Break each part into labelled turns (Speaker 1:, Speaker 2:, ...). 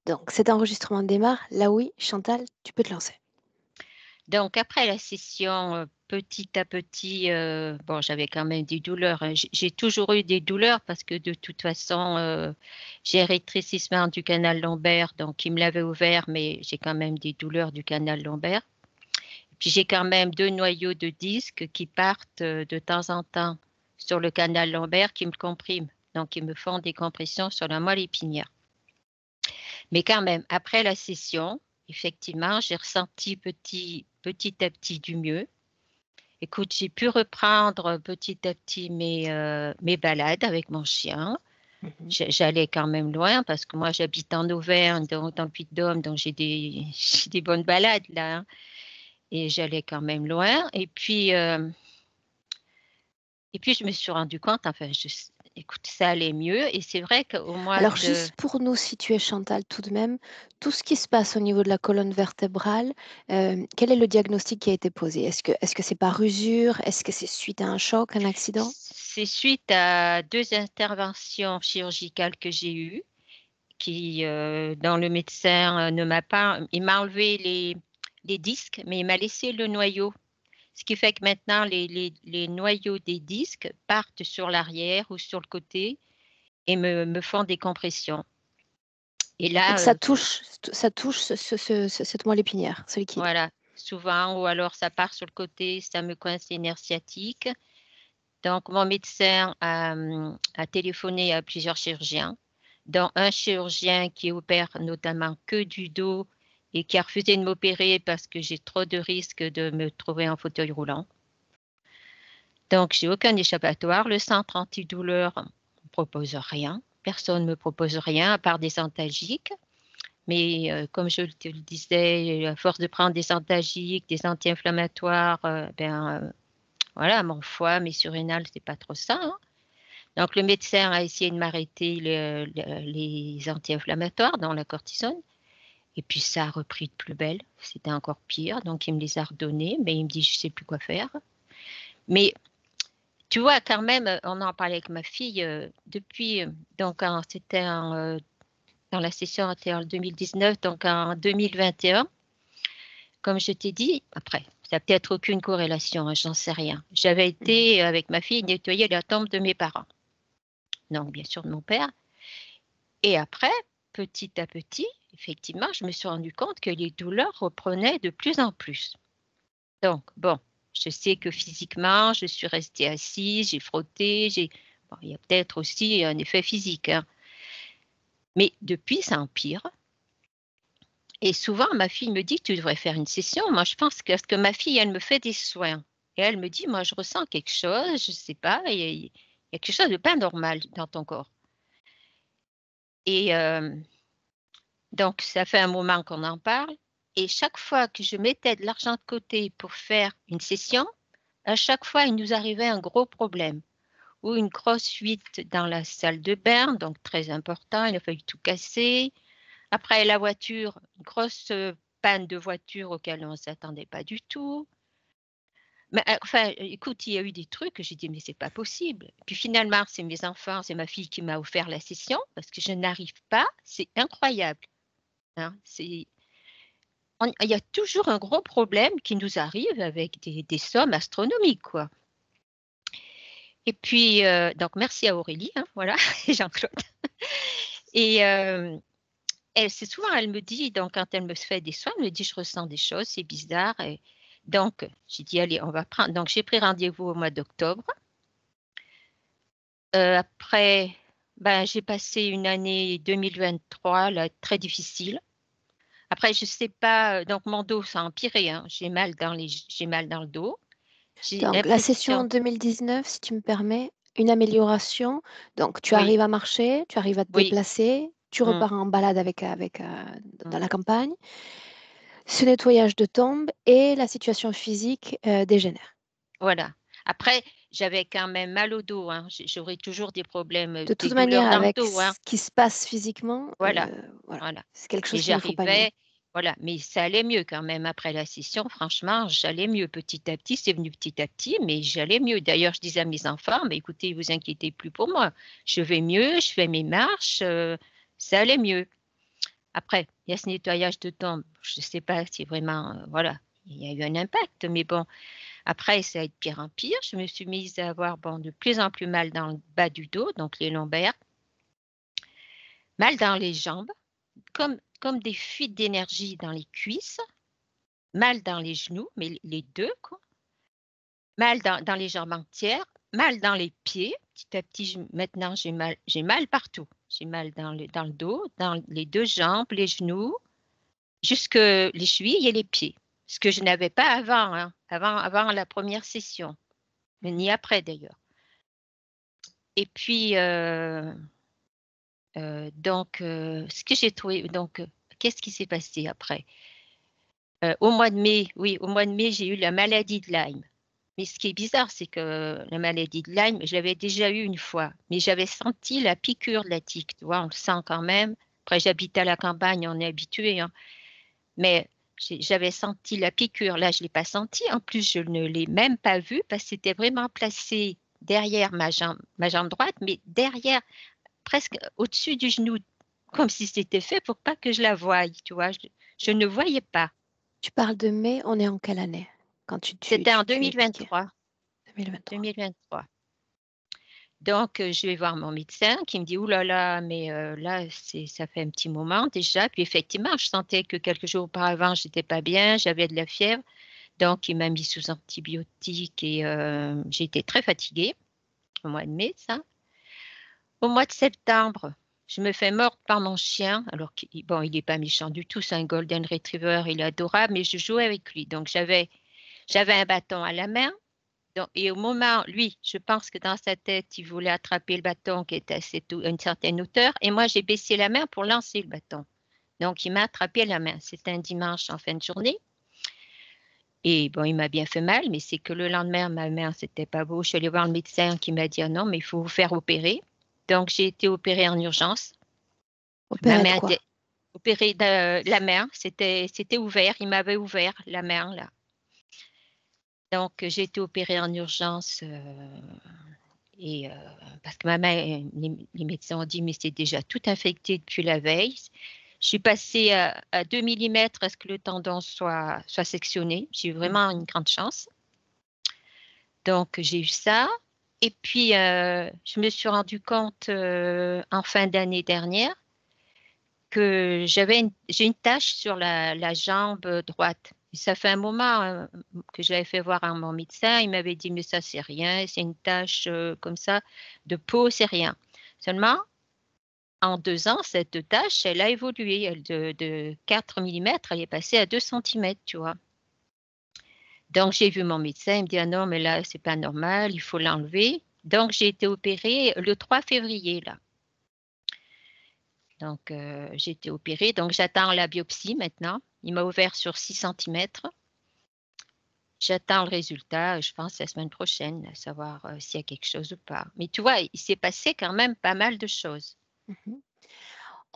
Speaker 1: Donc, cet enregistrement démarre. Là, oui, Chantal, tu peux te lancer.
Speaker 2: Donc, après la session, petit à petit, bon, j'avais quand même des douleurs, hein. J'ai toujours eu des douleurs parce que de toute façon, j'ai un rétrécissement du canal lombaire, donc il me l'avait ouvert, mais j'ai quand même des douleurs du canal lombaire. Puis j'ai quand même 2 noyaux de disques qui partent, de temps en temps sur le canal lombaire qui me compriment. Donc ils me font des compressions sur la moelle épinière. Mais quand même, après la session, effectivement, j'ai ressenti petit à petit du mieux. Écoute, j'ai pu reprendre petit à petit mes balades avec mon chien.
Speaker 1: Mhm.
Speaker 2: J'allais quand même loin parce que moi j'habite en Auvergne, dans le Puy-de-Dôme, donc j'ai des j'ai des bonnes balades là, hein, et j'allais quand même loin et puis je me suis rendu compte, enfin écoute, ça allait mieux et c'est vrai qu'au mois
Speaker 1: Alors,
Speaker 2: de
Speaker 1: juste pour nous situer, Chantal, tout de même, tout ce qui se passe au niveau de la colonne vertébrale, quel est le diagnostic qui a été posé? Est-ce que c'est par usure? Est-ce que c'est suite à un choc, un accident?
Speaker 2: c'est suite à 2 interventions chirurgicales que j'ai eues dont le médecin, ne m'a pas il m'a enlevé les disques, mais il m'a laissé le noyau. Ce qui fait que maintenant les noyaux des disques partent sur l'arrière ou sur le côté et me font des compressions. Et
Speaker 1: Donc,
Speaker 2: là,
Speaker 1: ça touche cette moelle épinière, ce liquide.
Speaker 2: voilà, souvent ou alors ça part sur le côté, ça me coince les nerfs sciatiques. Donc mon médecin a téléphoné à plusieurs chirurgiens, dont un chirurgien qui opère notamment que du dos et qui a refusé de m'opérer parce que j'ai trop de risques de me trouver en fauteuil roulant. Donc j'ai aucun échappatoire. Le centre antidouleur ne propose rien. Personne ne me propose rien à part des antalgiques. Mais comme je te le disais, à force de prendre des antalgiques, des anti-inflammatoires, voilà, mon foie, mes surrénales, c'est pas trop ça, hein. Donc le médecin a essayé de m'arrêter les anti-inflammatoires, dont la cortisone, et puis ça a repris de plus belle. C'était encore pire, donc il me les a redonnés, mais il me dit: «Je sais plus quoi faire». Mais tu vois quand même, on en parlait avec ma fille, depuis, donc dans la session était en 2019, donc en 2021, comme je t'ai dit, après, ça a peut-être aucune corrélation, hein, j'en sais rien. J'avais
Speaker 1: Mhm.
Speaker 2: été, avec ma fille, nettoyer la tombe de mes parents, donc bien sûr de mon père. Et après, petit à petit, effectivement, je me suis rendu compte que les douleurs reprenaient de plus en plus. Donc bon, je sais que physiquement, je suis restée assise, j'ai frotté, bon, il y a peut-être aussi un effet physique, hein. Mais depuis, ça empire et souvent ma fille me dit: «Tu devrais faire une session». Moi, je pense que parce que ma fille, elle me fait des soins et elle me dit: «Moi, je ressens quelque chose, je ne sais pas, il y a quelque chose de pas normal dans ton corps» et donc ça fait un moment qu'on en parle et chaque fois que je mettais de l'argent de côté pour faire une session, à chaque fois, il nous arrivait un gros problème ou une grosse fuite dans la salle de bain, donc très important, il a fallu tout casser. Après la voiture, une grosse, panne de voiture auquel on ne s'attendait pas du tout. Mais, enfin, écoute, il y a eu des trucs que j'ai dit: «Mais c'est pas possible». Puis finalement, c'est mes enfants, c'est ma fille qui m'a offert la session parce que je n'arrive pas, c'est incroyable, hein. Il y a toujours un gros problème qui nous arrive avec des sommes astronomiques, quoi. Et puis, donc merci à Aurélie, hein, voilà, et Jean-Claude. Et c'est souvent elle me dit donc quand elle me fait des soins, elle me dit: «Je ressens des choses, c'est bizarre» et donc j'ai dit: «Allez, on va prendre» donc j'ai pris rendez-vous au mois d'octobre. Après, ben, j'ai passé une année 2023 là, très difficile. Après je sais pas, donc mon dos ça a empiré, hein. J'ai mal dans le dos. J'ai
Speaker 1: Donc, la session
Speaker 2: l'impression
Speaker 1: 2019, si tu me permets, une amélioration. Donc, tu
Speaker 2: oui,
Speaker 1: arrives à marcher, tu arrives à te
Speaker 2: oui,
Speaker 1: déplacer, tu
Speaker 2: mmh,
Speaker 1: repars en balade
Speaker 2: mmh,
Speaker 1: dans la campagne. Ce nettoyage de tombe et la situation physique dégénère.
Speaker 2: voilà. Après, j'avais quand même mal au dos, hein. J'aurai toujours des problèmes,
Speaker 1: De
Speaker 2: des
Speaker 1: toute
Speaker 2: douleurs
Speaker 1: manière,
Speaker 2: dans le
Speaker 1: avec
Speaker 2: dos, hein.
Speaker 1: ce qui se passe physiquement,
Speaker 2: Voilà,
Speaker 1: voilà,
Speaker 2: voilà.
Speaker 1: c'est quelque
Speaker 2: Mais
Speaker 1: chose qu'il ne faut pas nier.
Speaker 2: j'arrivais voilà, mais ça allait mieux quand même après la session, franchement, j'allais mieux petit à petit, c'est venu petit à petit, mais j'allais mieux. D'ailleurs, je disais à mes enfants: «Mais écoutez, vous inquiétez plus pour moi, je vais mieux, je fais mes marches, ça allait mieux». Après, il y a ce nettoyage de dents. Je ne sais pas si vraiment, voilà, il y a eu un impact, mais bon, après, ça a été de pire en pire. Je me suis mise à avoir, bon, de plus en plus mal dans le bas du dos, donc les lombaires, mal dans les jambes, comme des fuites d'énergie dans les cuisses, mal dans les genoux, mais les 2 quoi, mal dans les jambes entières, mal dans les pieds. Petit à petit, maintenant, j'ai mal partout. J'ai mal dans le dos, dans les 2 jambes, les genoux, jusque les chevilles et les pieds. Ce que je n'avais pas avant, hein, avant la première session, mais ni après d'ailleurs. Et puis, donc, ce que j'ai trouvé donc, qu'est-ce qui s'est passé après? Au mois de mai, oui, au mois de mai, j'ai eu la maladie de Lyme. Mais ce qui est bizarre, c'est que la maladie de Lyme, je l'avais déjà eue une fois, mais j'avais senti la piqûre de la tique, tu vois? On le sent quand même. Après, j'habite à la campagne, on est habitué, hein, mais j'avais senti la piqûre. Là, je ne l'ai pas senti. En plus, je ne l'ai même pas vue parce que c'était vraiment placé derrière ma jambe droite, mais derrière, presque au-dessus du genou, comme si c'était fait pour pas que je la voie, tu vois? Je ne voyais pas.
Speaker 1: Tu parles de mai, on est en quelle année? Quand
Speaker 2: C'était en
Speaker 1: tu es piqué?
Speaker 2: 2023,
Speaker 1: 2023.
Speaker 2: 2023. Donc, je vais voir mon médecin qui me dit: «Ouh là là, mais là, ça fait un petit moment déjà». Puis effectivement, je sentais que quelques jours auparavant, j'étais pas bien, j'avais de la fièvre. Donc il m'a mis sous antibiotiques et j'ai été très fatiguée, au mois de mai, ça. Au mois de septembre, je me fais mordre par mon chien, alors qu'il bon, il est pas méchant du tout, c'est un golden retriever, il est adorable, mais je jouais avec lui. Donc j'avais un bâton à la main, donc et au moment lui, je pense que dans sa tête, il voulait attraper le bâton qui était à une certaine hauteur et moi j'ai baissé la main pour lancer le bâton. Donc il m'a attrapé la main. C'était un dimanche en fin de journée et bon, il m'a bien fait mal, mais c'est que le lendemain, ma main, c'était pas beau. Je suis allée voir le médecin qui m'a dit: «Ah non, mais il faut vous faire opérer». Donc j'ai été opérée en urgence. Ma
Speaker 1: Opéré de
Speaker 2: main
Speaker 1: quoi?
Speaker 2: était opérée de la main, c'était ouvert, il m'avait ouvert la main là. Donc j'ai été opérée en urgence, et parce que ma main, les médecins ont dit: «Mais c'est déjà tout infecté depuis la veille». Je suis passée à 2 millimètres à ce que le tendon soit sectionné. J'ai eu vraiment une
Speaker 1: Mmh.
Speaker 2: grande chance. Donc j'ai eu ça et puis, je me suis rendu compte, en fin d'année dernière que j'ai une tache sur la jambe, droite. Et ça fait un moment, que je l'avais fait voir à mon médecin. Il m'avait dit: «Mais ça, c'est rien, c'est une tache, comme ça de peau, c'est rien». Seulement, en 2 ans, cette tache, elle a évolué. Elle de 4 millimètres, elle est passée à 2 centimètres, tu vois? Donc j'ai vu mon médecin, il me dit: «Ah non, mais là, c'est pas normal, il faut l'enlever». Donc j'ai été opérée le 3 février là. Donc j'ai été opérée, donc j'attends la biopsie maintenant. Il m'a ouvert sur 6 centimètres. J'attends le résultat, je pense la semaine prochaine, à savoir, s'il y a quelque chose ou pas. Mais tu vois, il s'est passé quand même pas mal de choses.
Speaker 1: Mmh.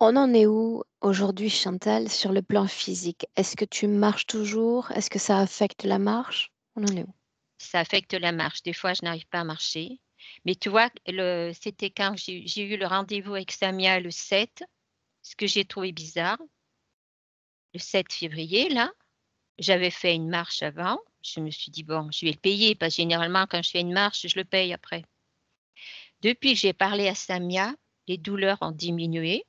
Speaker 1: On en est où aujourd'hui, Chantal, sur le plan physique? Est-ce que tu marches toujours? Est-ce que ça affecte la marche? On en est où?
Speaker 2: Ça affecte la marche. Des fois, je n'arrive pas à marcher. Mais tu vois, c'était quand j'ai eu le rendez-vous avec Samia le 7, ce que j'ai trouvé bizarre, le 7 février là. J'avais fait une marche avant. Je me suis dit: «Bon, je vais le payer» parce que généralement quand je fais une marche, je le paye après. Depuis que j'ai parlé à Samia, les douleurs ont diminué.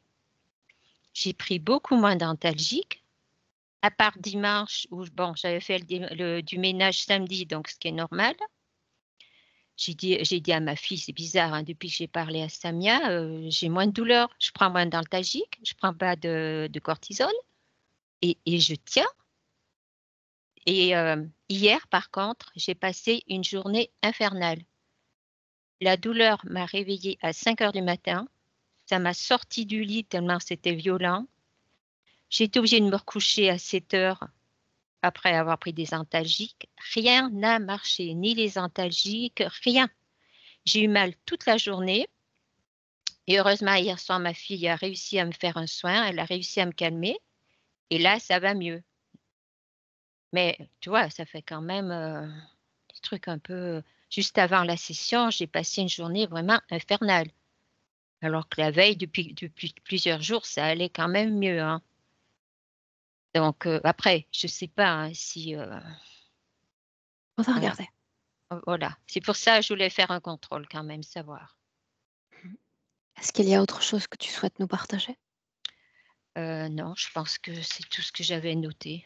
Speaker 2: J'ai pris beaucoup moins d'antalgiques, à part dimanche où bon, j'avais fait du ménage samedi, donc ce qui est normal. J'ai dit à ma fille: «C'est bizarre, hein, depuis que j'ai parlé à Samia, j'ai moins de douleurs. Je prends moins d'antalgiques, je prends pas de cortisone et je tiens». Et hier, par contre, j'ai passé une journée infernale. La douleur m'a réveillée à 5 heures du matin. Ça m'a sortie du lit tellement c'était violent. J'ai été obligée de me recoucher à 7 heures après avoir pris des antalgiques. Rien n'a marché, ni les antalgiques, rien. J'ai eu mal toute la journée et heureusement hier soir ma fille a réussi à me faire un soin, elle a réussi à me calmer et là ça va mieux. Mais tu vois, ça fait quand même, des trucs un peu juste avant la session, j'ai passé une journée vraiment infernale. Alors que la veille, depuis plusieurs jours, ça allait quand même mieux, hein. Donc après, je sais pas, hein, si,
Speaker 1: On va
Speaker 2: voilà,
Speaker 1: regarder.
Speaker 2: voilà. C'est pour ça, que je voulais faire un contrôle quand même, savoir.
Speaker 1: Mmh. Est-ce qu'il y a autre chose que tu souhaites nous partager?
Speaker 2: Non, je pense que c'est tout ce que j'avais noté.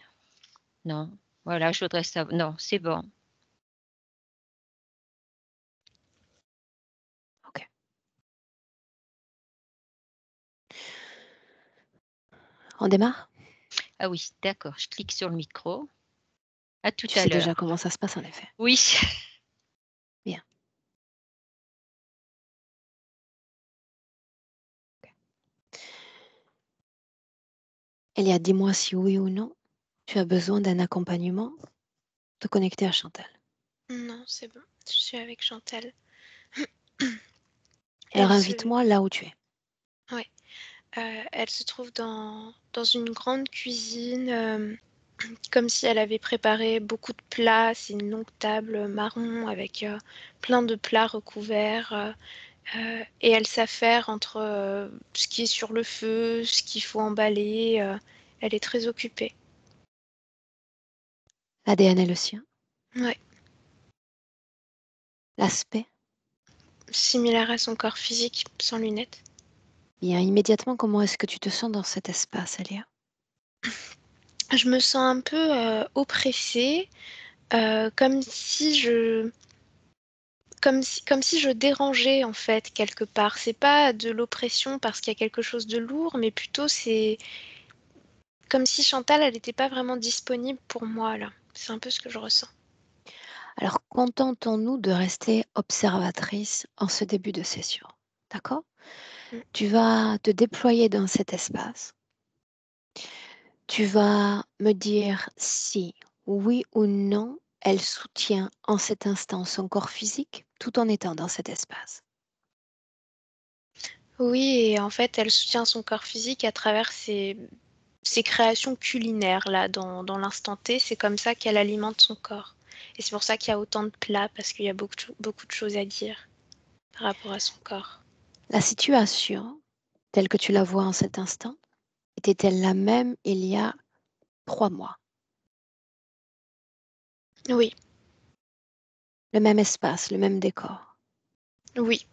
Speaker 2: Non, voilà, je voudrais savoir. Non, c'est bon.
Speaker 1: OK. On démarre?
Speaker 2: Ah oui, d'accord, je clique sur le micro. À tout
Speaker 1: Tu
Speaker 2: à
Speaker 1: sais déjà
Speaker 2: l'heure.
Speaker 1: comment ça se passe en effet.
Speaker 2: Oui.
Speaker 1: Bien. Elia, dis-moi si oui ou non, tu as besoin d'un accompagnement de connecter à Chantal.
Speaker 3: Non, c'est bon, je suis avec Chantal.
Speaker 1: Alors
Speaker 3: Elle se
Speaker 1: invite-moi là où tu es.
Speaker 3: ouais, elle se trouve dans une grande cuisine, comme si elle avait préparé beaucoup de plats. C'est une longue table marron avec, plein de plats recouverts, et elle s'affaire entre, ce qui est sur le feu, ce qu'il faut emballer, elle est très occupée.
Speaker 1: L'ADN est le sien.
Speaker 3: Ouais,
Speaker 1: L'aspect.
Speaker 3: similaire à son corps physique, sans lunettes.
Speaker 1: Bien, immédiatement, comment est-ce que tu te sens dans cet espace, Elia?
Speaker 3: Je me sens un peu, oppressée, comme si je dérangeais en fait quelque part. C'est pas de l'oppression parce qu'il y a quelque chose de lourd, mais plutôt c'est comme si Chantal, elle était pas vraiment disponible pour moi là. C'est un peu ce que je ressens.
Speaker 1: Alors, contentons-nous de rester observatrice en ce début de session. D'accord?
Speaker 3: Mmh.
Speaker 1: Tu vas te déployer dans cet espace. Tu vas me dire si, oui ou non, elle soutient en cet instant son corps physique tout en étant dans cet espace.
Speaker 3: Oui et en fait, elle soutient son corps physique à travers ses créations culinaires là, dans l'instant T. C'est comme ça qu'elle alimente son corps et c'est pour ça qu'il y a autant de plats parce qu'il y a beaucoup de choses à dire par rapport à son corps.
Speaker 1: La situation, telle que tu la vois en cet instant, était-elle la même il y a 3 mois?
Speaker 3: Oui,
Speaker 1: Le même espace, le même décor.
Speaker 3: oui.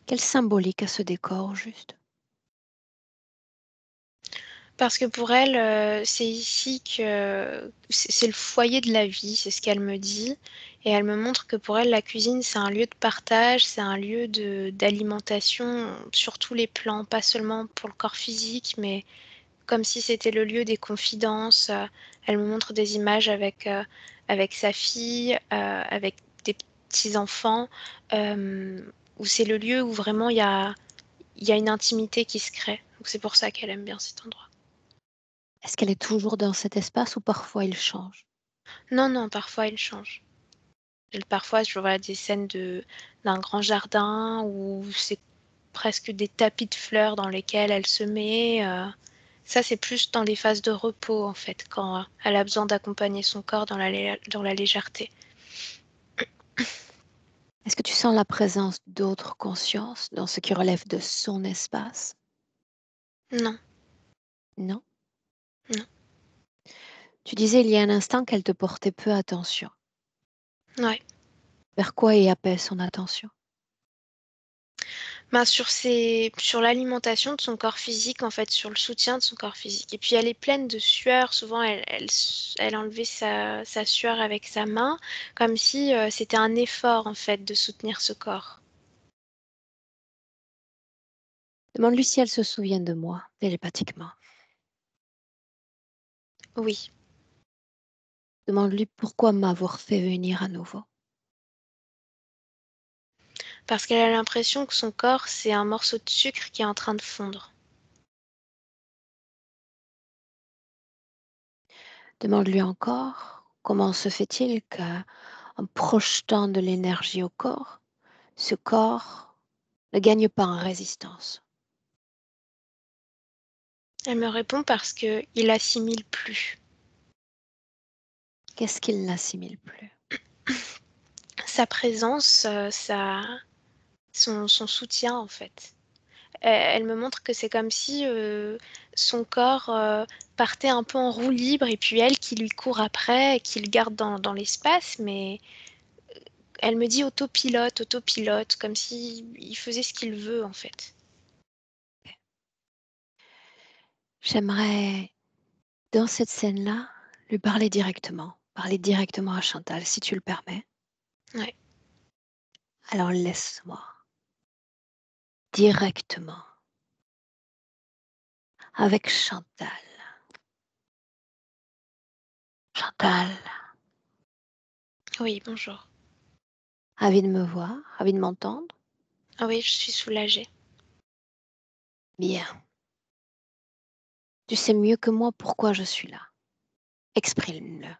Speaker 1: Quelle symbolique a ce décor juste?
Speaker 3: Parce que pour elle, c'est ici que c'est le foyer de la vie, c'est ce qu'elle me dit et elle me montre que pour elle, la cuisine, c'est un lieu de partage, c'est un lieu d'alimentation sur tous les plans, pas seulement pour le corps physique, mais comme si c'était le lieu des confidences. Elle me montre des images avec sa fille, avec des petits-enfants, où c'est le lieu où vraiment il y a une intimité qui se crée. Donc c'est pour ça qu'elle aime bien cet endroit.
Speaker 1: Est-ce qu'elle est toujours dans cet espace ou parfois il change?
Speaker 3: Non, non, parfois il change. Parfois, je vois des scènes d'un grand jardin où c'est presque des tapis de fleurs dans lesquels elle se met. Ça, c'est plus dans les phases de repos, en fait, quand elle a besoin d'accompagner son corps dans la légèreté.
Speaker 1: Est-ce que tu sens la présence d'autres consciences dans ce qui relève de son espace?
Speaker 3: Non,
Speaker 1: Non?
Speaker 3: non.
Speaker 1: Tu disais il y a un instant qu'elle te portait peu attention.
Speaker 3: Ouais.
Speaker 1: Vers quoi y appelle son attention?
Speaker 3: Ben, sur l'alimentation de son corps physique, en fait, sur le soutien de son corps physique. Et puis elle est pleine de sueur. Souvent, elle enlevait sa sueur avec sa main, comme si c'était un effort, en fait, de soutenir ce corps.
Speaker 1: Demande-lui si elle se souvient de moi, télépathiquement.
Speaker 3: Oui,
Speaker 1: Demande-lui pourquoi m'avoir fait venir à nouveau.
Speaker 3: parce qu'elle a l'impression que son corps, c'est un morceau de sucre qui est en train de fondre.
Speaker 1: Demande-lui encore comment se fait-il qu'en projetant de l'énergie au corps, ce corps ne gagne pas en résistance.
Speaker 3: Elle me répond parce qu'il assimile plus.
Speaker 1: Qu'est-ce qu'il n'assimile plus?
Speaker 3: Sa présence, son soutien, en fait. elle me montre que c'est comme si son corps partait un peu en roue libre et puis elle qui lui court après, qui le garde dans l'espace, mais elle me dit autopilote, autopilote, comme si il faisait ce qu'il veut en fait.
Speaker 1: J'aimerais, dans cette scène-là, lui parler directement à Chantal, si tu le permets.
Speaker 3: Ouais.
Speaker 1: Alors laisse-moi directement avec Chantal. Chantal,
Speaker 3: Oui, bonjour.
Speaker 1: envie de me voir, envie de m'entendre?
Speaker 3: Ah oui, je suis soulagée.
Speaker 1: Bien. Tu sais mieux que moi pourquoi je suis là. Exprime-le.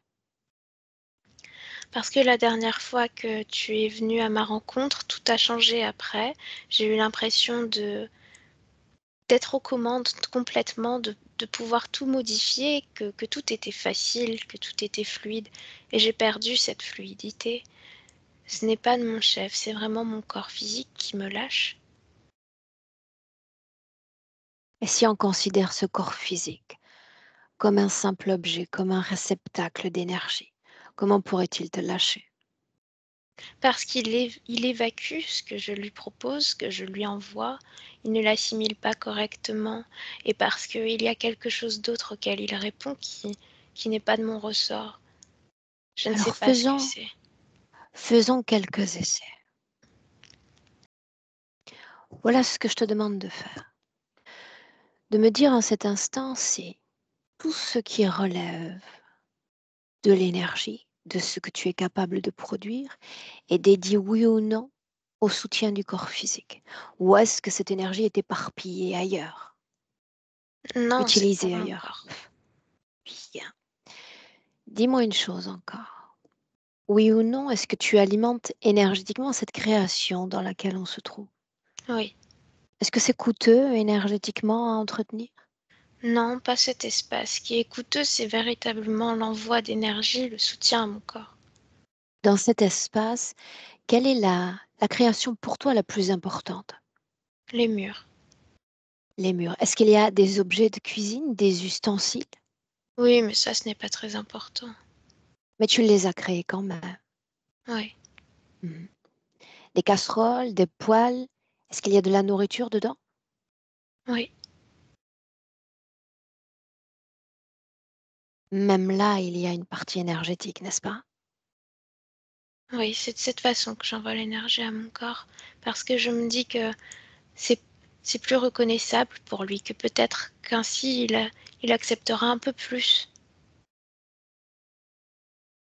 Speaker 3: Parce que la dernière fois que tu es venue à ma rencontre, tout a changé après. J'ai eu l'impression d'être aux commandes complètement, de pouvoir tout modifier, que tout était facile, que tout était fluide. Et j'ai perdu cette fluidité. Ce n'est pas de mon chef, c'est vraiment mon corps physique qui me lâche.
Speaker 1: Et si on considère ce corps physique comme un simple objet, comme un réceptacle d'énergie, comment pourrait-il te lâcher?
Speaker 3: Parce il évacue ce que je lui propose, ce que je lui envoie, il ne l'assimile pas correctement, et parce qu'il y a quelque chose d'autre auquel il répond qui n'est pas de mon ressort. Je ne sais
Speaker 1: Alors
Speaker 3: pas ce que c'est.
Speaker 1: faisons quelques essais. Voilà ce que je te demande de faire. De me dire en cet instant si tout ce qui relève de l'énergie, de ce que tu es capable de produire, est dédié oui ou non au soutien du corps physique. Ou est-ce que cette énergie est éparpillée ailleurs,
Speaker 3: Non, c'est pour
Speaker 1: utilisée
Speaker 3: mon
Speaker 1: ailleurs?
Speaker 3: corps.
Speaker 1: Bien. Dis-moi une chose encore. Oui ou non, est-ce que tu alimentes énergétiquement cette création dans laquelle on se trouve?
Speaker 3: Oui.
Speaker 1: Est-ce que c'est coûteux énergétiquement à entretenir?
Speaker 3: Non, pas cet espace. Ce qui est coûteux, c'est véritablement l'envoi d'énergie, le soutien à mon corps.
Speaker 1: Dans cet espace, quelle est la création pour toi la plus importante?
Speaker 3: Les murs.
Speaker 1: Les murs. Est-ce qu'il y a des objets de cuisine, des ustensiles?
Speaker 3: Oui, mais ça, ce n'est pas très important.
Speaker 1: Mais tu les as créés quand même.
Speaker 3: Oui.
Speaker 1: Mhm. Des casseroles, des poêles. Est-ce qu'il y a de la nourriture dedans?
Speaker 3: Oui.
Speaker 1: Même là, il y a une partie énergétique, n'est-ce pas?
Speaker 3: Oui, c'est de cette façon que j'envoie l'énergie à mon corps. Parce que je me dis que c'est c'est plus reconnaissable pour lui, que peut-être qu'ainsi il acceptera un peu plus.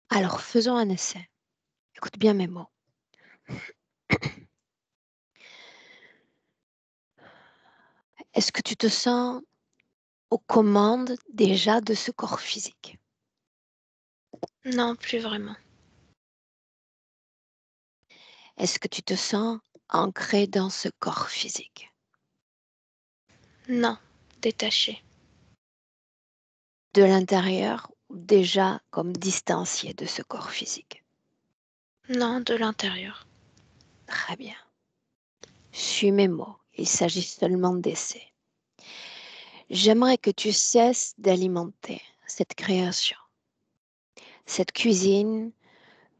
Speaker 1: Alors, faisons un essai. Écoute bien mes mots. Est-ce que tu te sens aux commandes déjà de ce corps physique?
Speaker 3: Non, plus vraiment.
Speaker 1: Est-ce que tu te sens ancré dans ce corps physique?
Speaker 3: Non, détaché.
Speaker 1: De l'intérieur ou déjà comme distancié de ce corps physique?
Speaker 3: Non, de l'intérieur.
Speaker 1: Très bien. Suis mes mots. Il s'agit seulement d'essais. J'aimerais que tu cesses d'alimenter cette création, cette cuisine,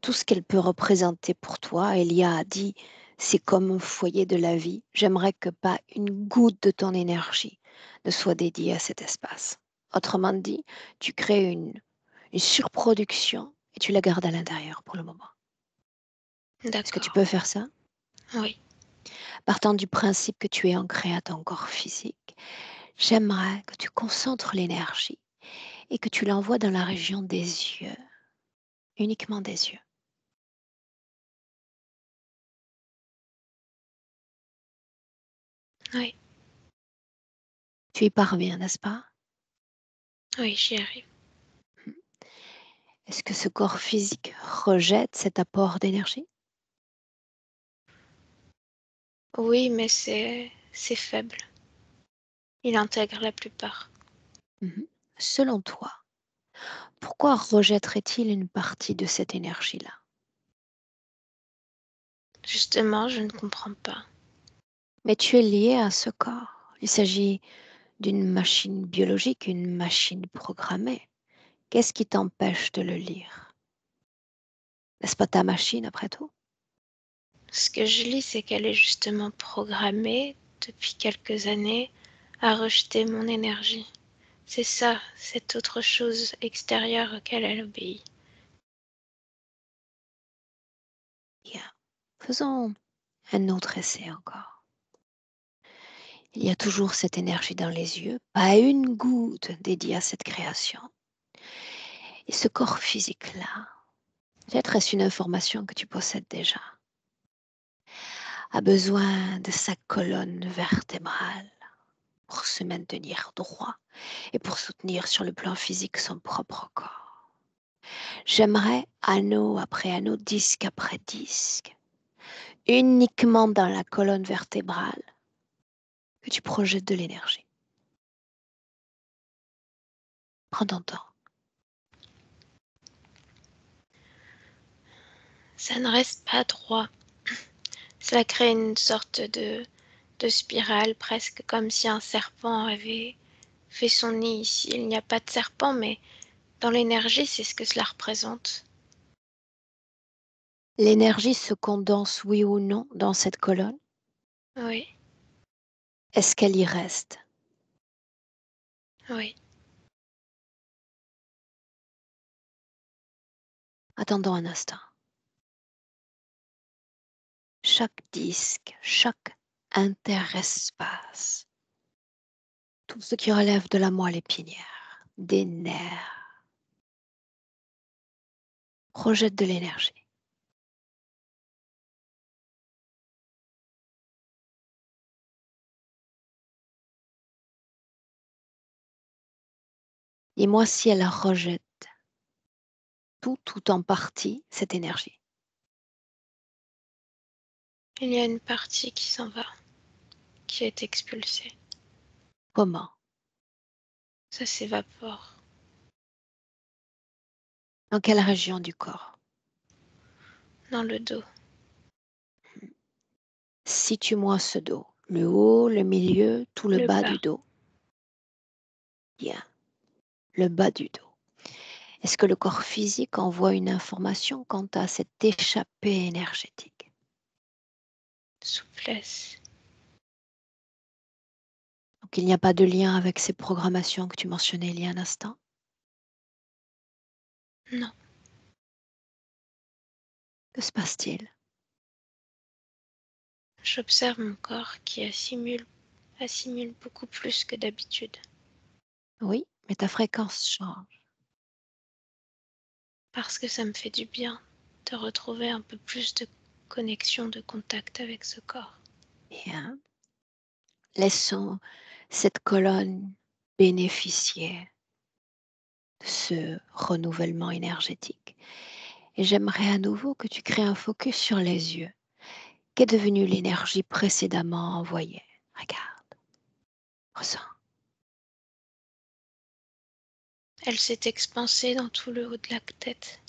Speaker 1: tout ce qu'elle peut représenter pour toi. Elia a dit, c'est comme un foyer de la vie. J'aimerais que pas une goutte de ton énergie ne soit dédiée à cet espace. Autrement dit, tu crées une surproduction et tu la gardes à l'intérieur pour le moment. Est-ce que tu
Speaker 3: D'accord.
Speaker 1: peux faire ça?
Speaker 3: Oui.
Speaker 1: Partant du principe que tu es ancré à ton corps physique, j'aimerais que tu concentres l'énergie et que tu l'envoies dans la région des yeux, uniquement des yeux.
Speaker 3: Oui.
Speaker 1: Tu y parviens, n'est-ce pas?
Speaker 3: Oui, j'y arrive.
Speaker 1: Est-ce que ce corps physique rejette cet apport d'énergie?
Speaker 3: Oui, mais c'est faible. Il intègre la plupart.
Speaker 1: Mhm. Selon toi, pourquoi rejetterait-il une partie de cette énergie-là?
Speaker 3: Justement, je ne comprends pas.
Speaker 1: Mais tu es lié à ce corps. Il s'agit d'une machine biologique, une machine programmée. Qu'est-ce qui t'empêche de le lire? N'est-ce pas ta machine après tout?
Speaker 3: Ce que je lis, c'est qu'elle est justement programmée depuis quelques années à rejeter mon énergie. C'est ça, cette autre chose extérieure auquel elle obéit.
Speaker 1: Bien. Faisons un autre essai encore. Il y a toujours cette énergie dans les yeux, pas une goutte dédiée à cette création. Et ce corps physique-là, peut-être est-ce une information que tu possèdes déjà, a besoin de sa colonne vertébrale pour se maintenir droit et pour soutenir sur le plan physique son propre corps. J'aimerais anneau après anneau, disque après disque, uniquement dans la colonne vertébrale, que tu projettes de l'énergie. Prends ton temps.
Speaker 3: Ça ne reste pas droit. Cela crée une sorte de spirale, presque comme si un serpent avait fait son nid ici. Il n'y a pas de serpent, mais dans l'énergie, c'est ce que cela représente.
Speaker 1: L'énergie se condense, oui ou non, dans cette colonne?
Speaker 3: Oui,
Speaker 1: Est-ce qu'elle y reste?
Speaker 3: oui.
Speaker 1: Attendons un instant. Chaque disque, chaque interespace, tout ce qui relève de la moelle épinière, des nerfs, projette de l'énergie. Dis-moi si elle rejette tout en partie cette énergie.
Speaker 3: Il y a une partie qui s'en va, qui est expulsée.
Speaker 1: Comment?
Speaker 3: Ça s'évapore.
Speaker 1: Dans quelle région du corps?
Speaker 3: Dans le dos.
Speaker 1: Situe-moi ce dos. Le haut, le milieu, tout le
Speaker 3: Le
Speaker 1: bas
Speaker 3: bas.
Speaker 1: du dos. Bien. Le bas du dos. Est-ce que le corps physique envoie une information quant à cette échappée énergétique?
Speaker 3: Souplesse.
Speaker 1: Donc il n'y a pas de lien avec ces programmations que tu mentionnais il y a un instant?
Speaker 3: Non.
Speaker 1: Que se passe-t-il?
Speaker 3: J'observe mon corps qui assimile beaucoup plus que d'habitude.
Speaker 1: Oui, mais ta fréquence change.
Speaker 3: Parce que ça me fait du bien de retrouver un peu plus de connexion, de contact avec ce corps.
Speaker 1: Bien. Laissons cette colonne bénéficier de ce renouvellement énergétique. Et j'aimerais à nouveau que tu crées un focus sur les yeux. Qu'est devenue l'énergie précédemment envoyée? Regarde, ressens.
Speaker 3: Elle s'est expansée dans tout le haut de la tête.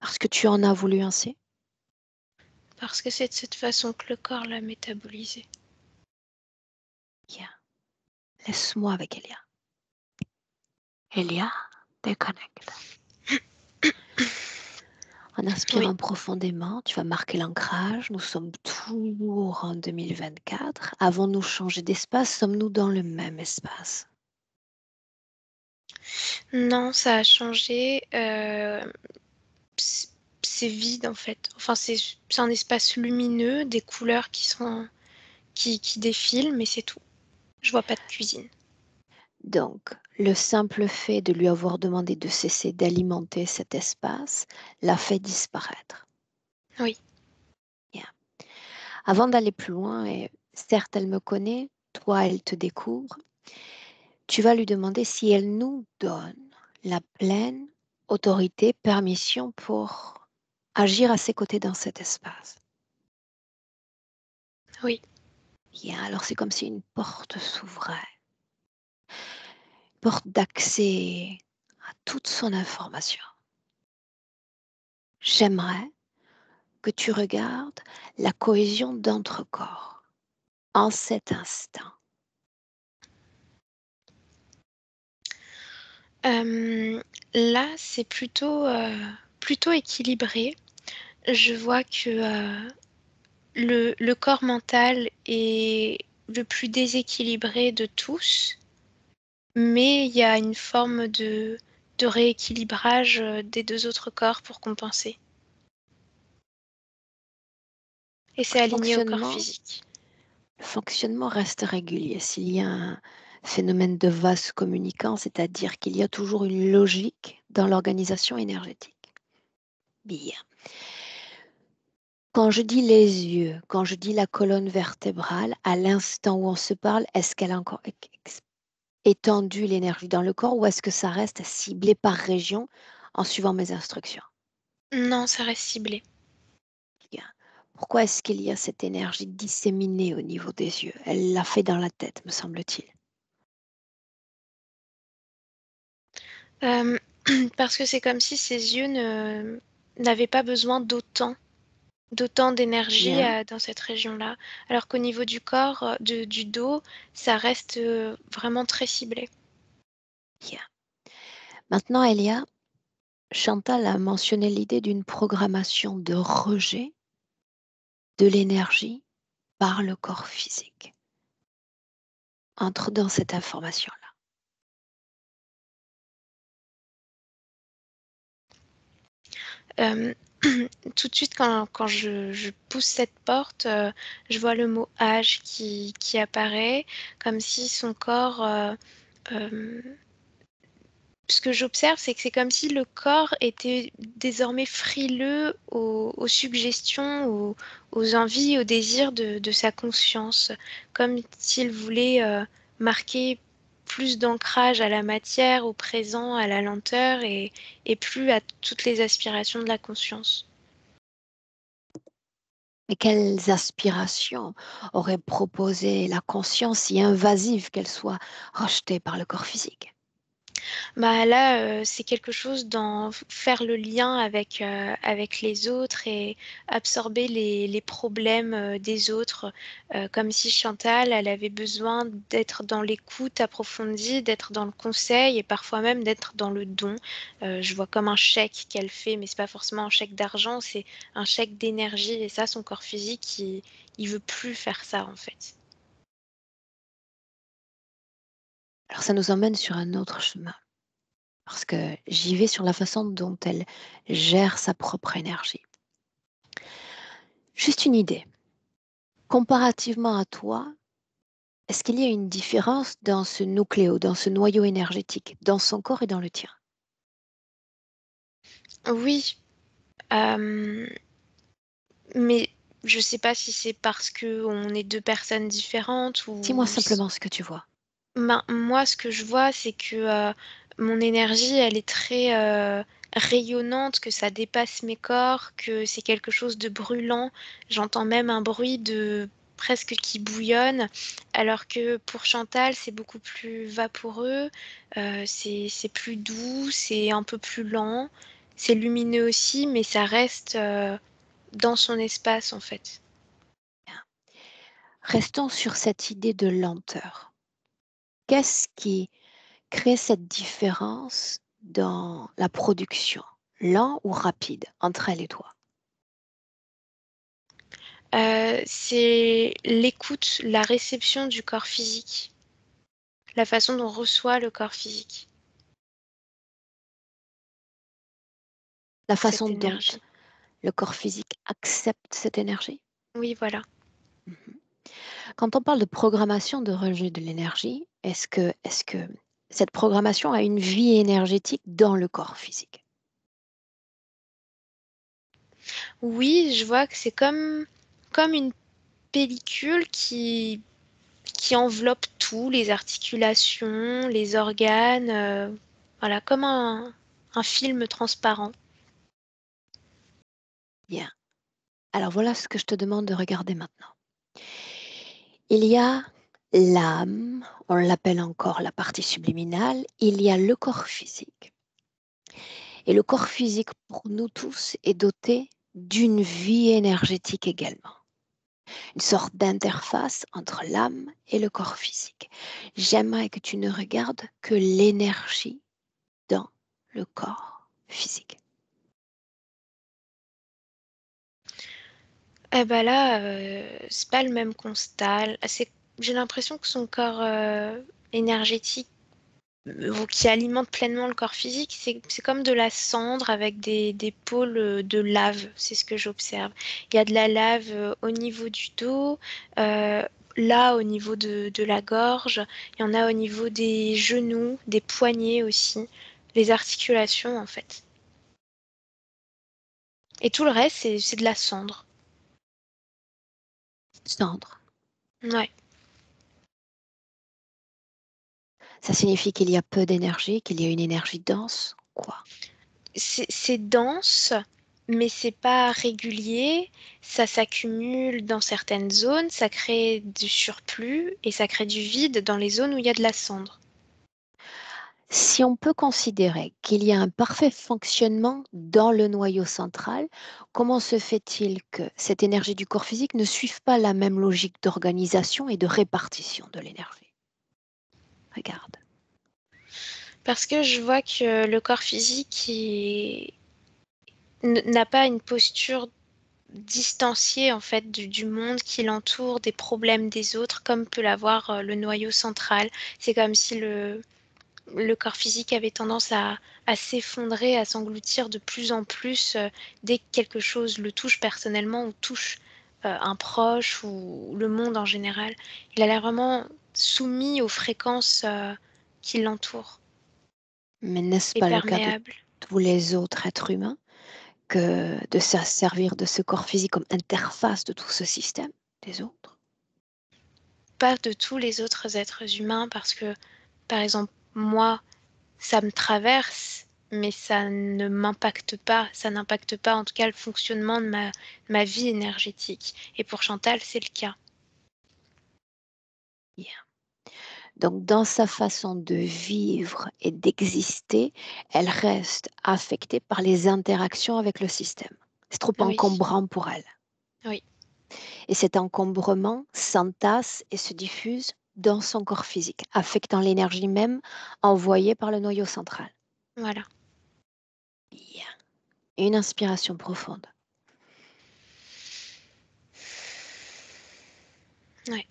Speaker 1: Parce que tu en as voulu ainsi?
Speaker 3: Parce que c'est de cette façon que le corps l'a métabolisée.
Speaker 1: Bien. Laisse-moi avec Elia. Elia, déconnecte. En inspirant
Speaker 3: Oui.
Speaker 1: profondément, tu vas marquer l'ancrage. Nous sommes toujours en 2024. Avons-nous changé d'espace? Sommes-nous dans le même espace?
Speaker 3: Non, ça a changé. C'est vide en fait. Enfin, c'est un espace lumineux, des couleurs qui défilent, mais c'est tout. Je vois pas de cuisine.
Speaker 1: Donc, le simple fait de lui avoir demandé de cesser d'alimenter cet espace l'a fait disparaître.
Speaker 3: Oui.
Speaker 1: Bien. Avant d'aller plus loin, et certes elle me connaît, toi elle te découvre, tu vas lui demander si elle nous donne la pleine autorité, permission pour agir à ses côtés dans cet espace.
Speaker 3: Oui.
Speaker 1: Bien, alors c'est comme si une porte s'ouvrait, porte d'accès à toute son information. J'aimerais que tu regardes la cohésion d'entre corps en cet instant.
Speaker 3: Là, c'est plutôt équilibré. Je vois que le corps mental est le plus déséquilibré de tous, mais il y a une forme de rééquilibrage des deux autres corps pour compenser. Et c'est aligné au corps physique.
Speaker 1: Le fonctionnement reste régulier. S'il y a un phénomène de vase communicant, c'est-à-dire qu'il y a toujours une logique dans l'organisation énergétique. Bien. Quand je dis les yeux, quand je dis la colonne vertébrale, à l'instant où on se parle, est-ce qu'elle a encore étendu l'énergie dans le corps ou est-ce que ça reste ciblé par région en suivant mes instructions?
Speaker 3: Non, ça reste ciblé.
Speaker 1: Bien. Pourquoi est-ce qu'il y a cette énergie disséminée au niveau des yeux? Elle l'a fait dans la tête, me semble-t-il.
Speaker 3: Parce que c'est comme si ses yeux n'avaient pas besoin d'autant d'énergie
Speaker 1: Bien.
Speaker 3: dans cette région-là. Alors qu'au niveau du corps, du dos, ça reste vraiment très ciblé.
Speaker 1: Bien. Maintenant, Elia, Chantal a mentionné l'idée d'une programmation de rejet de l'énergie par le corps physique. Entre dans cette information-là.
Speaker 3: Tout de suite, quand je pousse cette porte, je vois le mot âge qui apparaît, comme si son corps... ce que j'observe, c'est que c'est comme si le corps était désormais frileux aux suggestions, aux envies, aux désirs de sa conscience, comme s'il voulait marquer plus d'ancrage à la matière, au présent, à la lenteur et plus à toutes les aspirations de la conscience.
Speaker 1: Mais quelles aspirations aurait proposé la conscience si invasive qu'elle soit rejetée par le corps physique?
Speaker 3: Bah là, c'est quelque chose dans faire le lien avec les autres et absorber les problèmes, des autres, comme si Chantal, elle avait besoin d'être dans l'écoute approfondie, d'être dans le conseil et parfois même d'être dans le don. Je vois comme un chèque qu'elle fait, mais c'est pas forcément un chèque d'argent, c'est un chèque d'énergie et ça, son corps physique, il veut plus faire ça, en fait.
Speaker 1: Alors ça nous emmène sur un autre chemin. Parce que j'y vais sur la façon dont elle gère sa propre énergie. Juste une idée. Comparativement à toi, est-ce qu'il y a une différence dans ce nucléo, dans ce noyau énergétique, dans son corps et dans le tien?
Speaker 3: Oui, hem mais je sais pas si c'est parce qu'on est 2 personnes différentes
Speaker 1: Dis-moi
Speaker 3: ou s
Speaker 1: simplement ce que tu vois.
Speaker 3: ben, moi, ce que je vois, c'est que, mon énergie, elle est très, rayonnante, que ça dépasse mes corps, que c'est quelque chose de brûlant. J'entends même un bruit de presque qui bouillonne, alors que pour Chantal, c'est beaucoup plus vaporeux, c'est plus doux, c'est un peu plus lent, c'est lumineux aussi, mais ça reste, dans son espace, en fait.
Speaker 1: Restons sur cette idée de lenteur. Qu'est-ce qui crée cette différence dans la production, lent ou rapide, entre elle et toi?
Speaker 3: C'est l'écoute, la réception du corps physique, la façon dont on reçoit le corps physique,
Speaker 1: La façon
Speaker 3: cette
Speaker 1: dont
Speaker 3: énergie.
Speaker 1: le corps physique accepte cette énergie?
Speaker 3: Oui, voilà.
Speaker 1: Mhm. Quand on parle de programmation de rejet de l'énergie, est-ce que cette programmation a une vie énergétique dans le corps physique?
Speaker 3: Oui, je vois que c'est comme une pellicule qui enveloppe tout, les articulations, les organes, voilà, comme un film transparent.
Speaker 1: Bien. Alors voilà ce que je te demande de regarder maintenant. Il y a l'âme, on l'appelle encore la partie subliminale, il y a le corps physique. Et le corps physique, pour nous tous, est doté d'une vie énergétique également. Une sorte d'interface entre l'âme et le corps physique. J'aimerais que tu ne regardes que l'énergie dans le corps physique.
Speaker 3: Eh ben là, c'est pas le même constat. J'ai l'impression que son corps énergétique qui alimente pleinement le corps physique, c'est comme de la cendre avec des pôles de lave, c'est ce que j'observe. Il y a de la lave au niveau du dos, là au niveau de la gorge, il y en a au niveau des genoux, des poignets aussi, les articulations en fait. Et tout le reste, c'est de la cendre.
Speaker 1: Cendre.
Speaker 3: Ouais.
Speaker 1: Ça signifie qu'il y a peu d'énergie, qu'il y a une énergie dense. Quoi?
Speaker 3: C'est dense, mais c'est pas régulier. Ça s'accumule dans certaines zones, ça crée du surplus et ça crée du vide dans les zones où il y a de la cendre.
Speaker 1: Si on peut considérer qu'il y a un parfait fonctionnement dans le noyau central, comment se fait-il que cette énergie du corps physique ne suive pas la même logique d'organisation et de répartition de l'énergie? Regarde.
Speaker 3: Parce que je vois que le corps physique n'a pas une posture distanciée en fait du monde qui l'entoure, des problèmes des autres, comme peut l'avoir le noyau central. C'est comme si le corps physique avait tendance à s'effondrer, à s'engloutir de plus en plus dès que quelque chose le touche personnellement ou touche un proche ou le monde en général. Il a l'air vraiment soumis aux fréquences qui l'entourent
Speaker 1: Mais n'est-ce
Speaker 3: et
Speaker 1: pas le cas de
Speaker 3: perméable.
Speaker 1: tous les autres êtres humains que de se servir de ce corps physique comme interface de tout ce système des autres?
Speaker 3: Pas de tous les autres êtres humains parce que, par exemple, moi, ça me traverse, mais ça ne m'impacte pas. Ça n'impacte pas, en tout cas, le fonctionnement de ma vie énergétique. Et pour Chantal, c'est le cas.
Speaker 1: Bien. Donc, dans sa façon de vivre et d'exister, elle reste affectée par les interactions avec le système. C'est trop
Speaker 3: Oui,
Speaker 1: encombrant pour elle.
Speaker 3: oui,
Speaker 1: Et cet encombrement s'entasse et se diffuse dans son corps physique, affectant l'énergie même envoyée par le noyau central.
Speaker 3: voilà.
Speaker 1: Bien. Une inspiration profonde.
Speaker 3: Ouais.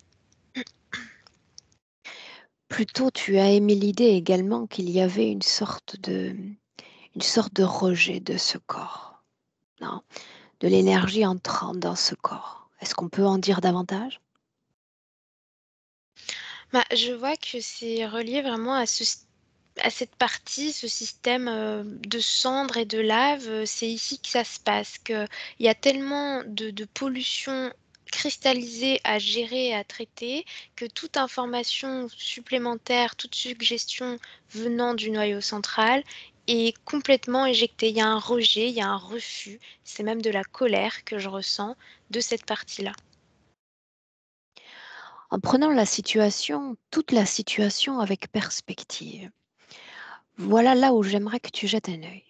Speaker 1: Plus tôt, tu as émis l'idée également qu'il y avait une sorte de rejet de ce corps, non? De l'énergie entrant dans ce corps. Est-ce qu'on peut en dire davantage?
Speaker 3: Bah, je vois que c'est relié vraiment à cette partie, ce système de cendres et de lave. C'est ici que ça se passe, qu'il y a tellement de pollution cristallisée à gérer, à traiter, que toute information supplémentaire, toute suggestion venant du noyau central est complètement éjectée. Il y a un rejet, il y a un refus, c'est même de la colère que je ressens de cette partie-là.
Speaker 1: En prenant la situation, toute la situation avec perspective, voilà là où j'aimerais que tu jettes un œil.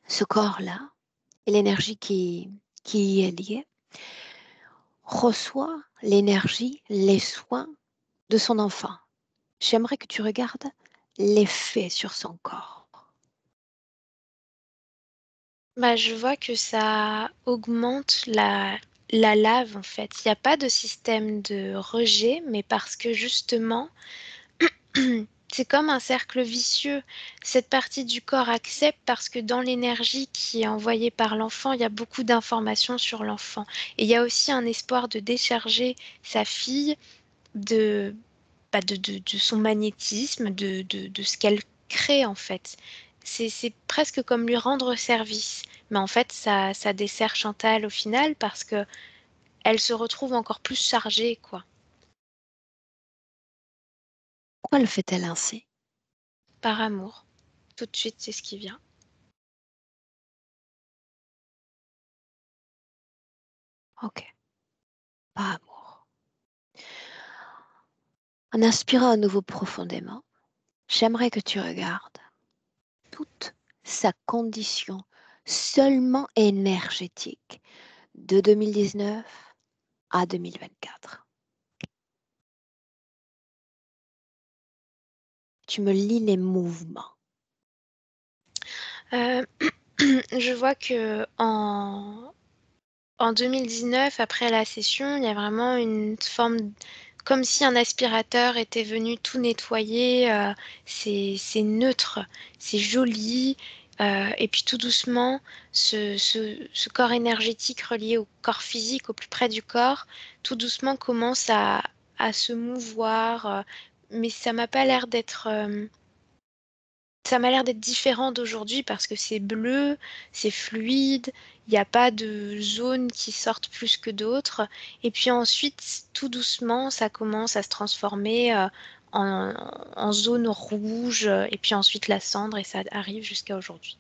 Speaker 1: Ce corps-là et l'énergie qui y est liée reçoit l'énergie, les soins de son enfant. J'aimerais que tu regardes l'effet sur son corps.
Speaker 3: Bah, je vois que ça augmente la lave en fait. Il n'y a pas de système de rejet, mais parce que justement, c'est comme un cercle vicieux. Cette partie du corps accepte parce que dans l'énergie qui est envoyée par l'enfant, il y a beaucoup d'informations sur l'enfant. Et il y a aussi un espoir de décharger sa fille de, de son magnétisme, de ce qu'elle crée en fait. C'est presque comme lui rendre service. Mais en fait, ça dessert Chantal au final parce que elle se retrouve encore plus chargée, quoi.
Speaker 1: Pourquoi le fait-elle ainsi?
Speaker 3: Par amour. Tout de suite, c'est ce qui vient.
Speaker 1: Ok, pas amour. En inspirant à nouveau profondément, j'aimerais que tu regardes toute sa condition seulement énergétique, de 2019 à 2024. Tu me lis les mouvements.
Speaker 3: Je vois que en 2019, après la session, il y a vraiment une forme, comme si un aspirateur était venu tout nettoyer. C'est neutre, c'est joli. Et puis tout doucement, ce corps énergétique relié au corps physique, au plus près du corps, tout doucement commence à se mouvoir. Mais ça m'a pas l'air d'être... ça m'a l'air d'être différent d'aujourd'hui parce que c'est bleu, c'est fluide, il n'y a pas de zones qui sortent plus que d'autres. Et puis ensuite, tout doucement, ça commence à se transformer en zone rouge, et puis ensuite la cendre, et ça arrive jusqu'à aujourd'hui.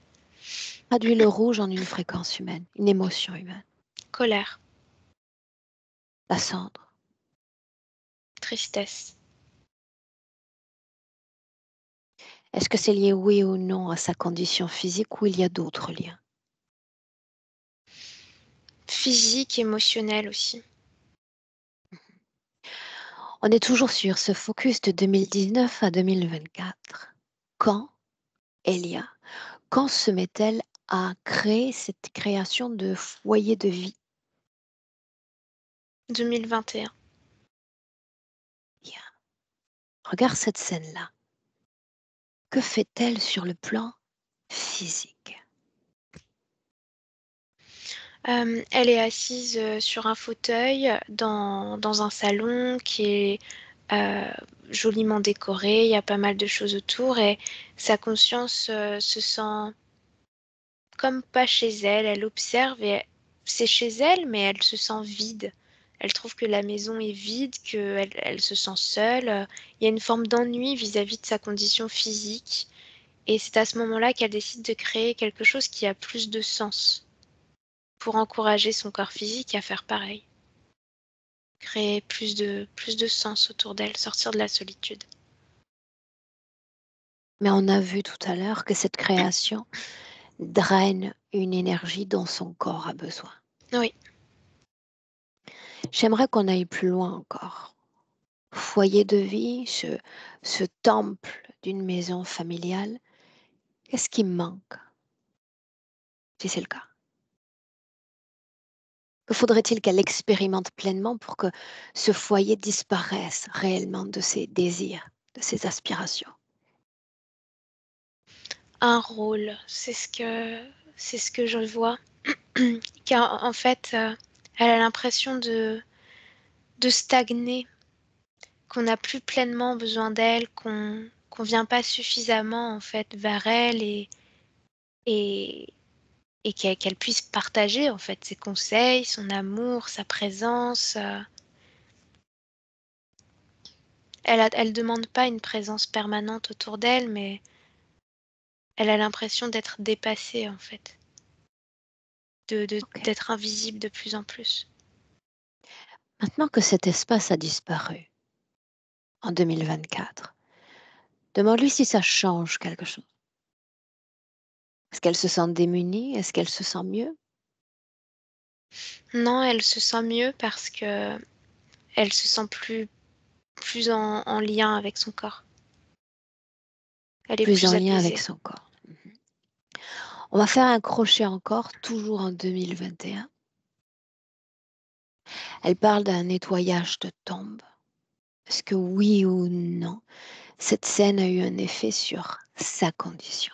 Speaker 1: Traduis le rouge en une fréquence humaine, une émotion humaine.
Speaker 3: Colère,
Speaker 1: La cendre.
Speaker 3: tristesse,
Speaker 1: Est-ce que c'est lié oui ou non à sa condition physique ou il y a d'autres liens?
Speaker 3: physique, émotionnel aussi.
Speaker 1: On est toujours sur ce focus de 2019 à 2024. Quand, Elia, quand se met-elle à créer cette création de foyer de vie?
Speaker 3: 2021.
Speaker 1: Bien. Regarde cette scène-là. Que fait-elle sur le plan physique?
Speaker 3: Elle est assise sur un fauteuil dans un salon qui est euh, joliment décoré. Il y a pas mal de choses autour et sa conscience se sent comme pas chez elle. Elle observe et c'est chez elle, mais elle se sent vide. Elle trouve que la maison est vide, qu'elle se sent seule. Il y a une forme d'ennui vis-à-vis de sa condition physique. Et c'est à ce moment-là qu'elle décide de créer quelque chose qui a plus de sens pour encourager son corps physique à faire pareil. Créer plus de sens autour d'elle, sortir de la solitude.
Speaker 1: Mais on a vu tout à l'heure que cette création draine une énergie dont son corps a besoin.
Speaker 3: Oui.
Speaker 1: J'aimerais qu'on aille plus loin encore. Foyer de vie, ce temple d'une maison familiale, qu'est-ce qui manque si c'est le cas? Que faudrait-il qu'elle expérimente pleinement pour que ce foyer disparaisse réellement de ses désirs, de ses aspirations?
Speaker 3: Un rôle, c'est ce que je vois. Car en fait, elle a l'impression de stagner, qu'on n'a plus pleinement besoin d'elle, qu'on vient pas suffisamment en fait vers elle et, et qu'elle puisse partager en fait ses conseils, son amour, sa présence. Elle demande pas une présence permanente autour d'elle, mais elle a l'impression d'être dépassée en fait,
Speaker 1: Ok.
Speaker 3: d'être invisible de plus en plus.
Speaker 1: Maintenant que cet espace a disparu en 2024, demande-lui si ça change quelque chose. Est-ce qu'elle se sent démunie? Est-ce qu'elle se sent mieux?
Speaker 3: Non, elle se sent mieux parce que elle se sent plus en lien avec son corps. Elle est
Speaker 1: Plus en
Speaker 3: plus
Speaker 1: lien avec
Speaker 3: apaisée.
Speaker 1: son corps. On va faire un crochet encore, toujours en 2021. Elle parle d'un nettoyage de tombe. Est-ce que oui ou non, cette scène a eu un effet sur sa condition?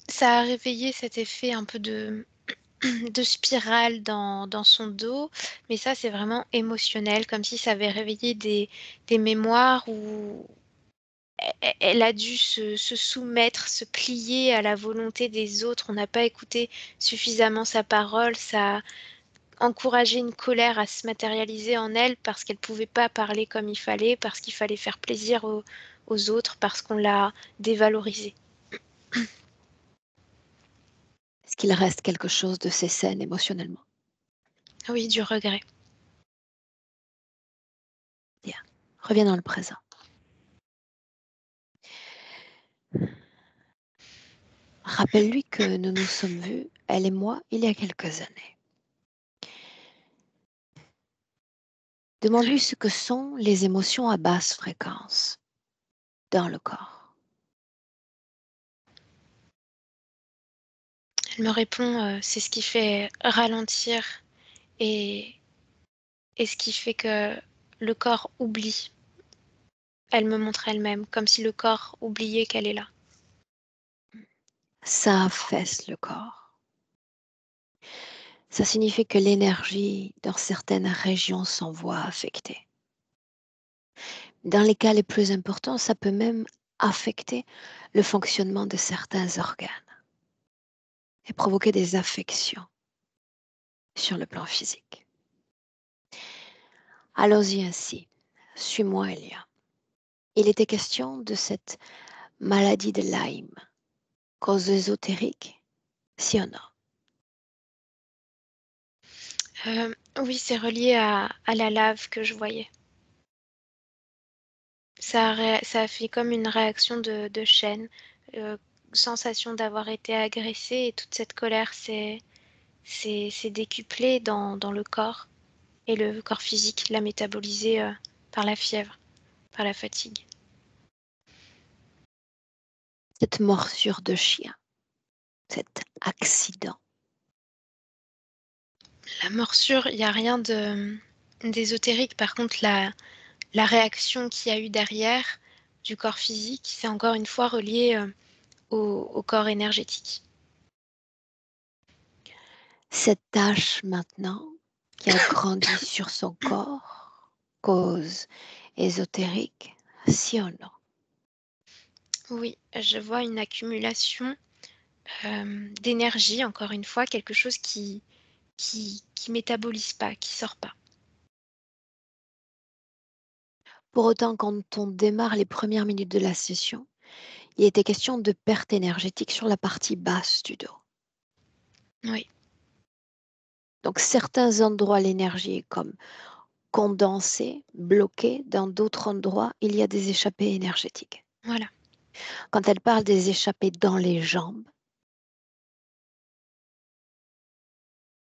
Speaker 3: Ça a réveillé cet effet un peu de spirale dans son dos, mais ça c'est vraiment émotionnel, comme si ça avait réveillé des mémoires où elle a dû se soumettre, se plier à la volonté des autres. On n'a pas écouté suffisamment sa parole, ça a encouragé une colère à se matérialiser en elle parce qu'elle pouvait pas parler comme il fallait, parce qu'il fallait faire plaisir aux autres, parce qu'on l'a dévalorisée.
Speaker 1: Est-ce qu'il reste quelque chose de ces scènes émotionnellement?
Speaker 3: Oui, du regret.
Speaker 1: Bien. Reviens dans le présent. Rappelle-lui que nous nous sommes vus, elle et moi, il y a quelques années. Demande-lui ce que sont les émotions à basse fréquence dans le corps.
Speaker 3: Elle me répond, c'est ce qui fait ralentir et ce qui fait que le corps oublie. Elle me montre elle-même, comme si le corps oubliait qu'elle est là.
Speaker 1: Ça affaisse le corps. Ça signifie que l'énergie dans certaines régions s'envoie affectée. Dans les cas les plus importants, ça peut même affecter le fonctionnement de certains organes et provoquer des affections sur le plan physique. Allons-y ainsi. Suis-moi, Elia. Il était question de cette maladie de Lyme, cause ésotérique, si ou non?
Speaker 3: Oui, c'est relié à la lave que je voyais. Ça a fait comme une réaction de chaîne, sensation d'avoir été agressée et toute cette colère s'est décuplée dans le corps et le corps physique l'a métabolisé, par la fièvre, par la fatigue.
Speaker 1: Cette morsure de chien, cet accident.
Speaker 3: La morsure, il y a rien d'ésotérique. Par contre, la réaction qu'il y a eu derrière du corps physique, c'est encore une fois relié, au corps énergétique.
Speaker 1: Cette tache maintenant qui a grandi sur son corps, cause ésotérique, si ou non?
Speaker 3: Oui, je vois une accumulation, d'énergie, encore une fois, quelque chose qui métabolise pas, qui sort pas.
Speaker 1: Pour autant, quand on démarre les premières minutes de la session, il était question de perte énergétique sur la partie basse du dos.
Speaker 3: Oui,
Speaker 1: Donc certains endroits, l'énergie est comme condensée, bloquée. Dans d'autres endroits, il y a des échappées énergétiques.
Speaker 3: voilà.
Speaker 1: Quand elle parle des échappées dans les jambes,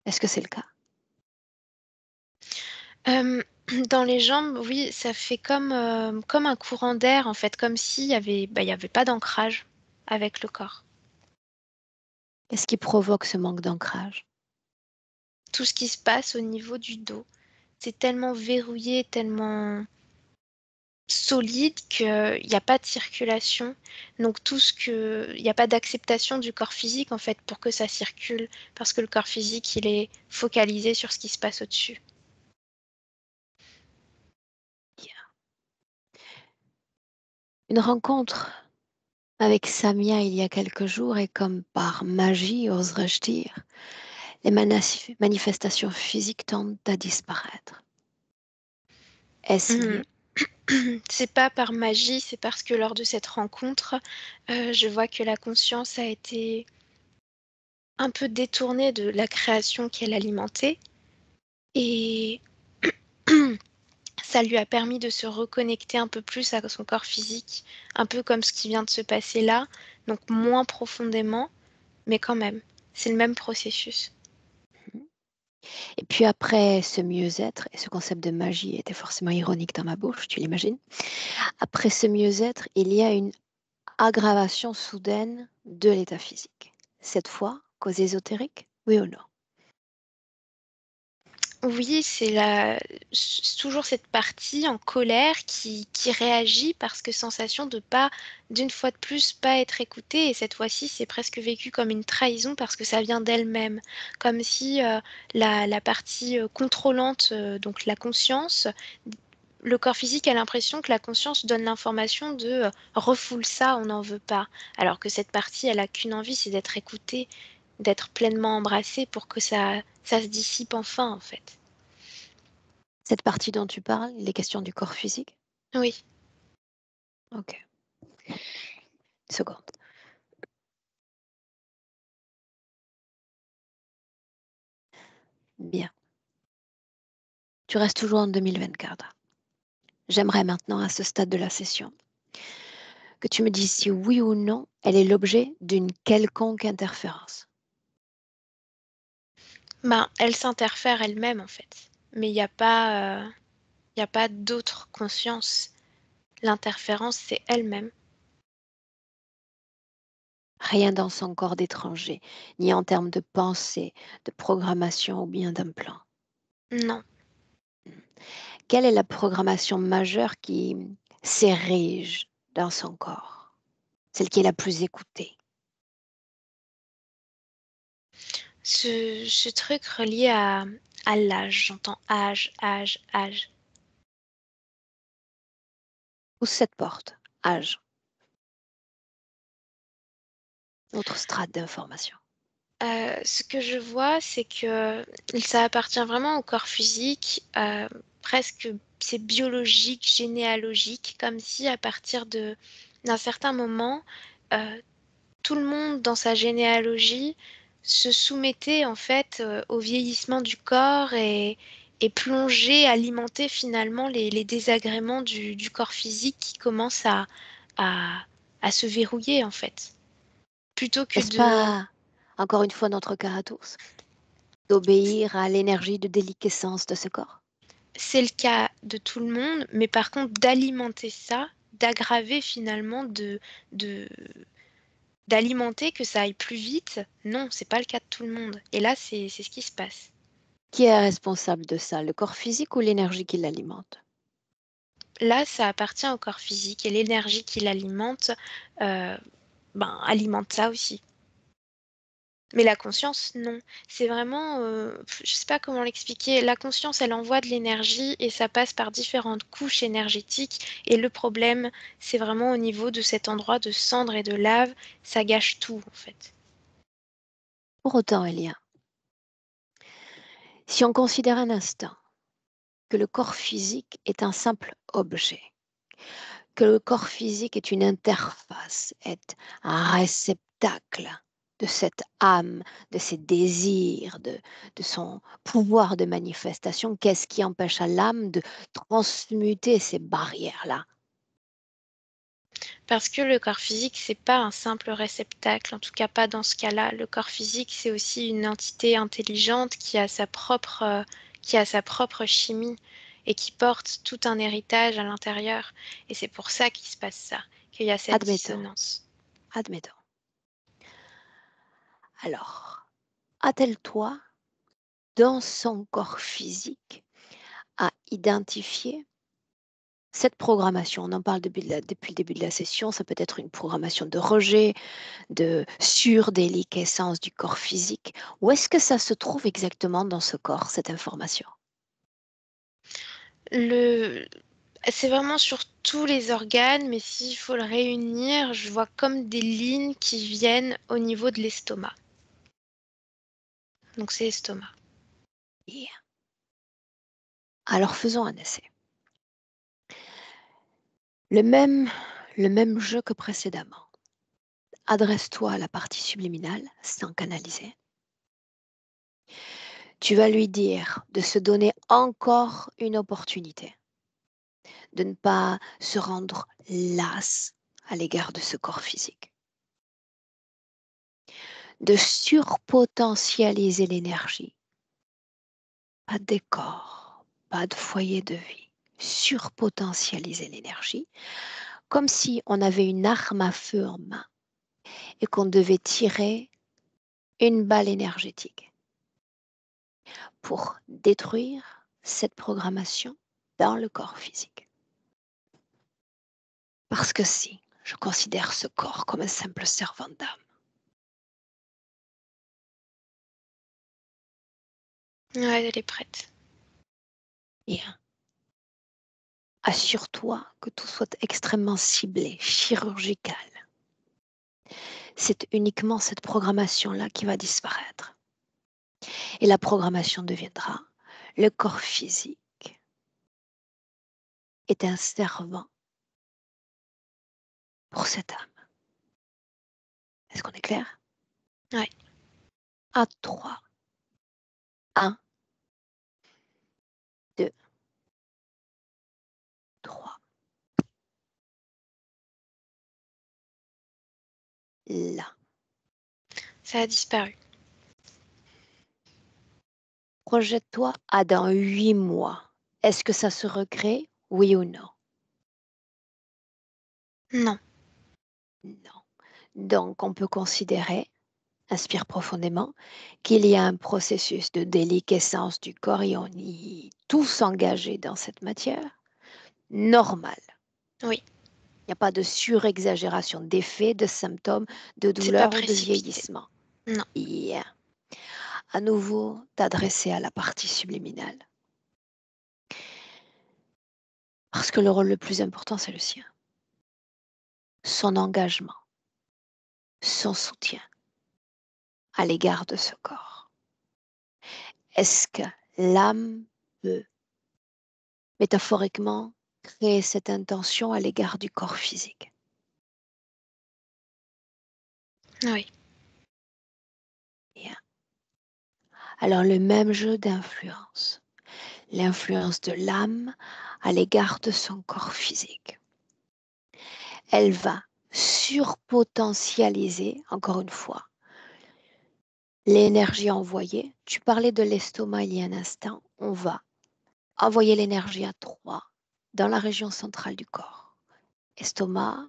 Speaker 1: est-ce que c'est le cas?
Speaker 3: Hem, dans les jambes, oui, ça fait comme un courant d'air, en fait, comme s'il y avait, il y avait pas d'ancrage avec le corps.
Speaker 1: Qu'est-ce qui provoque ce manque d'ancrage?
Speaker 3: Tout ce qui se passe au niveau du dos, c'est tellement verrouillé, tellement solide qu'il y a pas de circulation. Donc il y a pas d'acceptation du corps physique, en fait, pour que ça circule, parce que le corps physique, il est focalisé sur ce qui se passe au-dessus.
Speaker 1: Une rencontre avec Samia il y a quelques jours et comme par magie, oserais-je dire, les manifestations physiques tendent à disparaître. Est-ce
Speaker 3: Mmh.
Speaker 1: lié?
Speaker 3: C'est pas par magie, c'est parce que lors de cette rencontre, je vois que la conscience a été un peu détournée de la création qu'elle alimentait et ça lui a permis de se reconnecter un peu plus à son corps physique, un peu comme ce qui vient de se passer là, donc moins profondément, mais quand même, c'est le même processus.
Speaker 1: Et puis après ce mieux-être, et ce concept de magie était forcément ironique dans ma bouche, tu l'imagines? Après ce mieux-être, il y a une aggravation soudaine de l'état physique. Cette fois, cause ésotérique, oui ou non?
Speaker 3: Oui, toujours cette partie en colère qui réagit parce que sensation de pas d'une fois de plus, pas être écoutée et cette fois-ci, c'est presque vécu comme une trahison parce que ça vient d'elle-même. Comme si, la partie, contrôlante, donc la conscience, le corps physique a l'impression que la conscience donne l'information de, «Refoule ça, on n'en veut pas». Alors que cette partie, elle a qu'une envie, c'est d'être écoutée, d'être pleinement embrassée pour que ça se dissipe enfin, en fait.
Speaker 1: Cette partie dont tu parles, les questions du corps physique?
Speaker 3: Oui.
Speaker 1: Ok, une seconde. Bien. Tu restes toujours en 2024. J'aimerais maintenant, à ce stade de la session, que tu me dises si oui ou non elle est l'objet d'une quelconque interférence.
Speaker 3: Ben, elle s'interfère elle-même en fait. Mais il n'y a pas d'autre conscience. L'interférence, c'est elle-même.
Speaker 1: Rien dans son corps d'étranger, ni en termes de pensée, de programmation ou bien d'implant.
Speaker 3: Non.
Speaker 1: Quelle est la programmation majeure qui s'érige dans son corps? Celle qui est la plus écoutée.
Speaker 3: Ce truc relié à l'âge, j'entends âge, âge, âge.
Speaker 1: Ou cette porte, âge. Autre strate d'information.
Speaker 3: Ce que je vois, c'est que ça appartient vraiment au corps physique, presque c'est biologique, généalogique, comme si à partir d'un certain moment, tout le monde dans sa généalogie se soumettait en fait au vieillissement du corps et plongeait, alimentait finalement les désagréments du corps physique qui commencent à, à se verrouiller en fait. Plutôt que
Speaker 1: N'est-ce
Speaker 3: de...
Speaker 1: pas, encore une fois, notre cas à tous, d'obéir à l'énergie de déliquescence de ce corps?
Speaker 3: C'est le cas de tout le monde, mais par contre d'alimenter ça, d'aggraver finalement, de d'alimenter que ça aille plus vite, non, c'est pas le cas de tout le monde. Et là, c'est ce qui se passe.
Speaker 1: Qui est responsable de ça, le corps physique ou l'énergie qui l'alimente?
Speaker 3: Là, ça appartient au corps physique et l'énergie qui l'alimente, euh, alimente ça aussi. Mais la conscience, non. C'est vraiment, je sais pas comment l'expliquer. La conscience, elle envoie de l'énergie et ça passe par différentes couches énergétiques. Et le problème, c'est vraiment au niveau de cet endroit de cendre et de lave, ça gâche tout en fait.
Speaker 1: Pour autant, Elia, si on considère un instant que le corps physique est un simple objet, que le corps physique est une interface, est un réceptacle de cette âme, de ses désirs, de son pouvoir de manifestation, qu'est-ce qui empêche à l'âme de transmuter ces barrières-là?
Speaker 3: Parce que le corps physique, c'est pas un simple réceptacle, en tout cas pas dans ce cas-là. Le corps physique, c'est aussi une entité intelligente qui a sa propre chimie et qui porte tout un héritage à l'intérieur. Et c'est pour ça qu'il se passe ça, qu'il y a cette
Speaker 1: Admettons,
Speaker 3: dissonance.
Speaker 1: admettons. Alors, attelle-toi dans son corps physique à identifier cette programmation. On en parle depuis le début de la session, ça peut être une programmation de rejet, de surdéliquescence du corps physique. Où est-ce que ça se trouve exactement dans ce corps, cette information?
Speaker 3: Le... C'est vraiment sur tous les organes, mais s'il faut le réunir, je vois comme des lignes qui viennent au niveau de l'estomac. Donc c'est estomac.
Speaker 1: Bien. Alors faisons un essai. Le même, le même jeu que précédemment. Adresse-toi à la partie subliminale sans canaliser. Tu vas lui dire de se donner encore une opportunité, de ne pas se rendre las à l'égard de ce corps physique, de surpotentialiser l'énergie. Pas de décor, pas de foyer de vie. Surpotentialiser l'énergie, comme si on avait une arme à feu en main et qu'on devait tirer une balle énergétique pour détruire cette programmation dans le corps physique. Parce que si je considère ce corps comme un simple servant d'âme,
Speaker 3: Ouais, elle est prête.
Speaker 1: bien, assure-toi que tout soit extrêmement ciblé, chirurgical. C'est uniquement cette programmation-là qui va disparaître. Et la programmation deviendra le corps physique est un servant pour cette âme. Est-ce qu'on est clair?
Speaker 3: Ouais.
Speaker 1: À 3. 1, 2, 3. là.
Speaker 3: Ça a disparu.
Speaker 1: Projette-toi à dans 8 mois. Est-ce que ça se recrée, oui ou non?
Speaker 3: Non.
Speaker 1: Non. Donc, on peut considérer, inspire profondément, qu'il y a un processus de déliquescence du corps et on y est tous engagés dans cette matière. Normal.
Speaker 3: Oui.
Speaker 1: Il n'y a pas de surexagération d'effets, de symptômes, de
Speaker 3: C'est pas
Speaker 1: douleur ou de
Speaker 3: précipité.
Speaker 1: vieillissement.
Speaker 3: Non.
Speaker 1: Yeah. À nouveau, t'adresser à la partie subliminale. Parce que le rôle le plus important, c'est le sien. Son engagement, son soutien à l'égard de ce corps. Est-ce que l'âme peut, métaphoriquement, créer cette intention à l'égard du corps physique?
Speaker 3: Oui.
Speaker 1: Bien. Alors le même jeu d'influence, l'influence de l'âme à l'égard de son corps physique. Elle va surpotentialiser, encore une fois, l'énergie envoyée. Tu parlais de l'estomac il y a un instant. On va envoyer l'énergie à 3 dans la région centrale du corps. Estomac,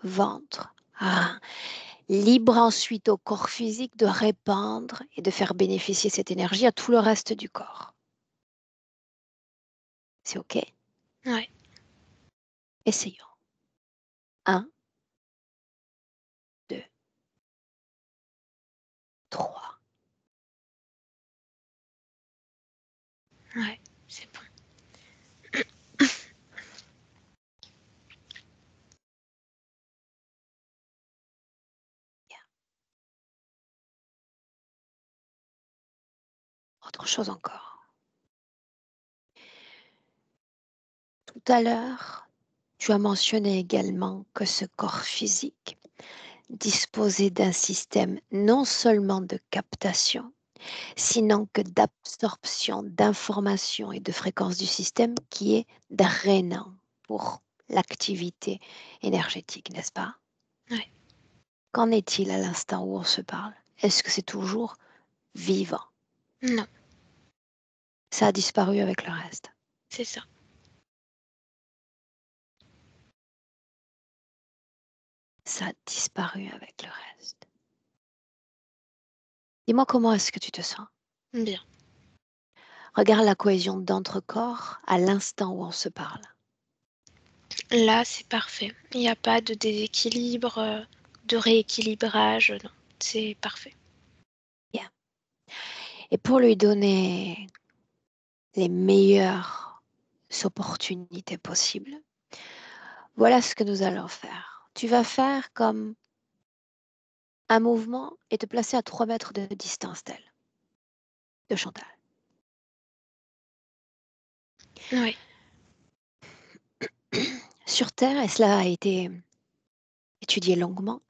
Speaker 1: ventre, rein. Libre ensuite au corps physique de répandre et de faire bénéficier cette énergie à tout le reste du corps. C'est OK?
Speaker 3: Ouais.
Speaker 1: Essayons. 1, 2, 3.
Speaker 3: Ouais. C'est bon.
Speaker 1: Autre chose encore. Tout à l'heure, tu as mentionné également que ce corps physique disposait d'un système non seulement de captation, sinon que d'absorption d'informations et de fréquences du système qui est drainant pour l'activité énergétique, n'est-ce pas?
Speaker 3: Ouais.
Speaker 1: Qu'en est-il à l'instant où on se parle? Est-ce que c'est toujours vivant?
Speaker 3: Non.
Speaker 1: Ça a disparu avec le reste.
Speaker 3: C'est ça.
Speaker 1: Ça a disparu avec le reste. Dis-moi comment est-ce que tu te sens?
Speaker 3: Bien.
Speaker 1: Regarde la cohésion d'entre-corps à l'instant où on se parle.
Speaker 3: Là, c'est parfait. Il n'y a pas de déséquilibre, de rééquilibrage. Non. C'est parfait.
Speaker 1: Bien. Et pour lui donner les meilleures opportunités possibles, voilà ce que nous allons faire. Tu vas faire comme un mouvement et te placer à 3 mètres de distance d'elle, de Chantal.
Speaker 3: Oui.
Speaker 1: Sur Terre, et cela a été étudié longuement,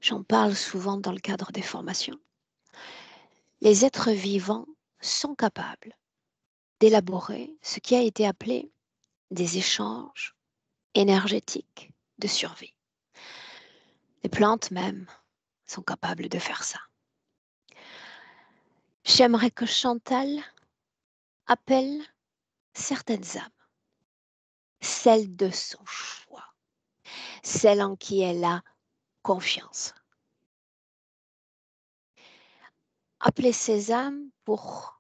Speaker 1: j'en parle souvent dans le cadre des formations, les êtres vivants sont capables d'élaborer ce qui a été appelé des échanges énergétiques de survie. Les plantes même sont capables de faire ça. J'aimerais que Chantal appelle certaines âmes, celles de son choix, celles en qui elle a confiance. Appeler ces âmes pour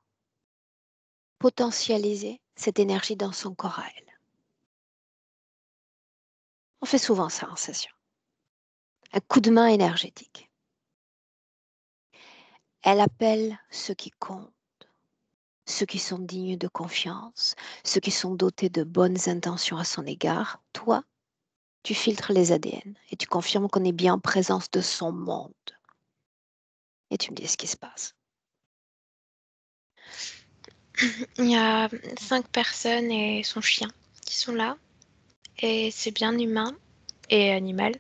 Speaker 1: potentialiser cette énergie dans son corps à elle. On fait souvent ça en session. Un coup de main énergétique. Elle appelle ceux qui comptent, ceux qui sont dignes de confiance, ceux qui sont dotés de bonnes intentions à son égard. Toi, tu filtres les ADN et tu confirmes qu'on est bien en présence de son monde. Et tu me dis ce qui se passe.
Speaker 3: Il y a 5 personnes et son chien qui sont là. Et c'est bien humain et animal.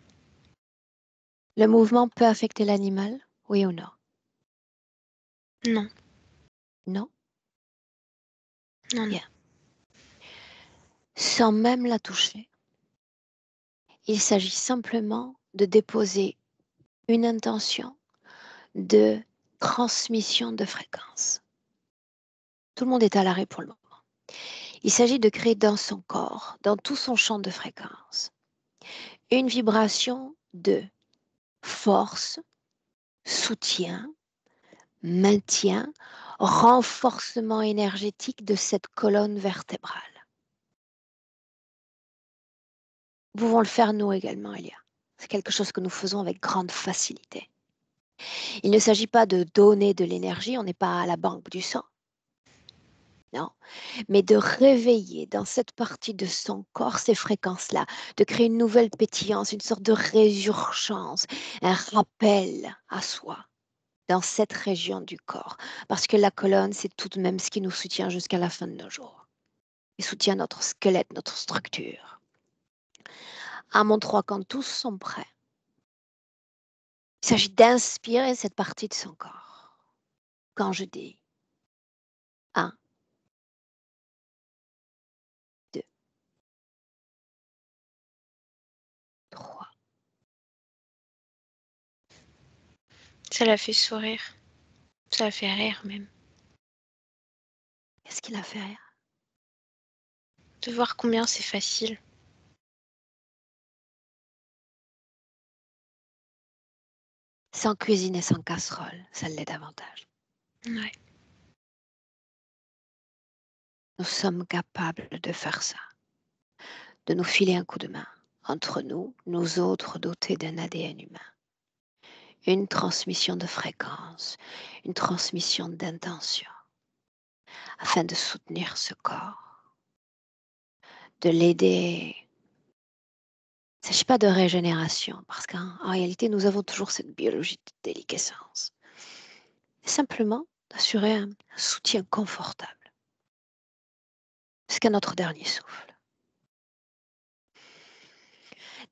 Speaker 1: Le mouvement peut affecter l'animal, oui ou non?
Speaker 3: Non.
Speaker 1: Non?
Speaker 3: Non, non.
Speaker 1: Bien. Sans même la toucher. Il s'agit simplement de déposer une intention de transmission de fréquence. Tout le monde est à l'arrêt pour le moment. Il s'agit de créer dans son corps, dans tout son champ de fréquence, une vibration de force, soutien, maintien, renforcement énergétique de cette colonne vertébrale. Nous pouvons le faire nous également, Elia. C'est quelque chose que nous faisons avec grande facilité. Il ne s'agit pas de donner de l'énergie, on n'est pas à la banque du sang. Non, mais de réveiller dans cette partie de son corps ces fréquences-là, de créer une nouvelle pétillance, une sorte de résurgence, un rappel à soi dans cette région du corps. Parce que la colonne, c'est tout de même ce qui nous soutient jusqu'à la fin de nos jours. Il soutient notre squelette, notre structure. À mon 3, quand tous sont prêts, il s'agit d'inspirer cette partie de son corps. Quand je dis 1, 2, 3.
Speaker 3: Ça la fait sourire. Ça la fait rire même.
Speaker 1: Qu'est-ce qui l'a fait rire?
Speaker 3: De voir combien c'est facile.
Speaker 1: Sans cuisine et sans casserole, ça l'est davantage.
Speaker 3: Ouais.
Speaker 1: Nous sommes capables de faire ça, de nous filer un coup de main entre nous, nous autres dotés d'un ADN humain. Une transmission de fréquence, une transmission d'intention, afin de soutenir ce corps, de l'aider. Il ne s'agit pas de régénération, parce qu'en réalité, nous avons toujours cette biologie de déliquescence. C'est simplement d'assurer un soutien confortable jusqu'à notre dernier souffle.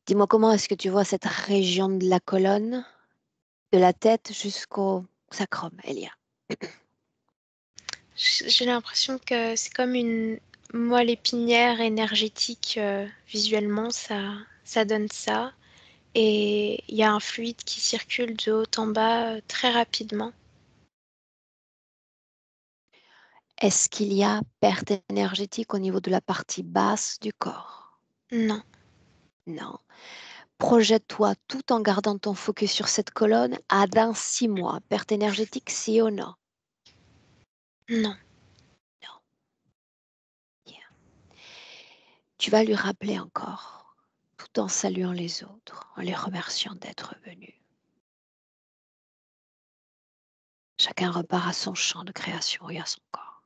Speaker 1: Dis-moi, comment est-ce que tu vois cette région de la colonne, de la tête jusqu'au sacrum, Elia?
Speaker 3: J'ai l'impression que c'est comme une moelle épinière énergétique. Visuellement, ça donne ça. Et il y a un fluide qui circule de haut en bas très rapidement.
Speaker 1: Est-ce qu'il y a perte énergétique au niveau de la partie basse du corps?
Speaker 3: Non,
Speaker 1: Non. Projette-toi tout en gardant ton focus sur cette colonne à dans 6 mois. Perte énergétique, si ou non?
Speaker 3: non.
Speaker 1: Non. Bien. Tu vas lui rappeler encore, tout en saluant les autres, en les remerciant d'être venus. Chacun repart à son champ de création et à son corps.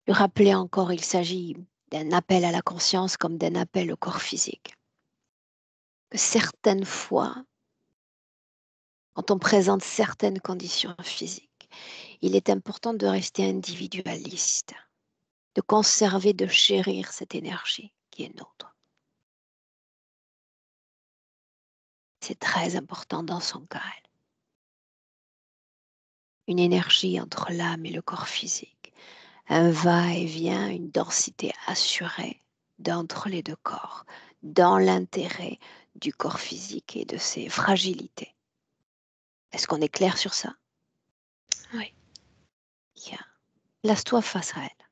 Speaker 1: Lui rappeler encore, il s'agit d'un appel à la conscience comme d'un appel au corps physique. Que certaines fois, quand on présente certaines conditions physiques, il est important de rester individualiste, de conserver, de chérir cette énergie qui est nôtre. C'est très important dans son cas. Une énergie entre l'âme et le corps physique, un va-et-vient, une densité assurée d'entre les deux corps, dans l'intérêt du corps physique et de ses fragilités. Est-ce qu'on est clair sur ça?
Speaker 3: Oui.
Speaker 1: Bien. Laisse-toi face à elle,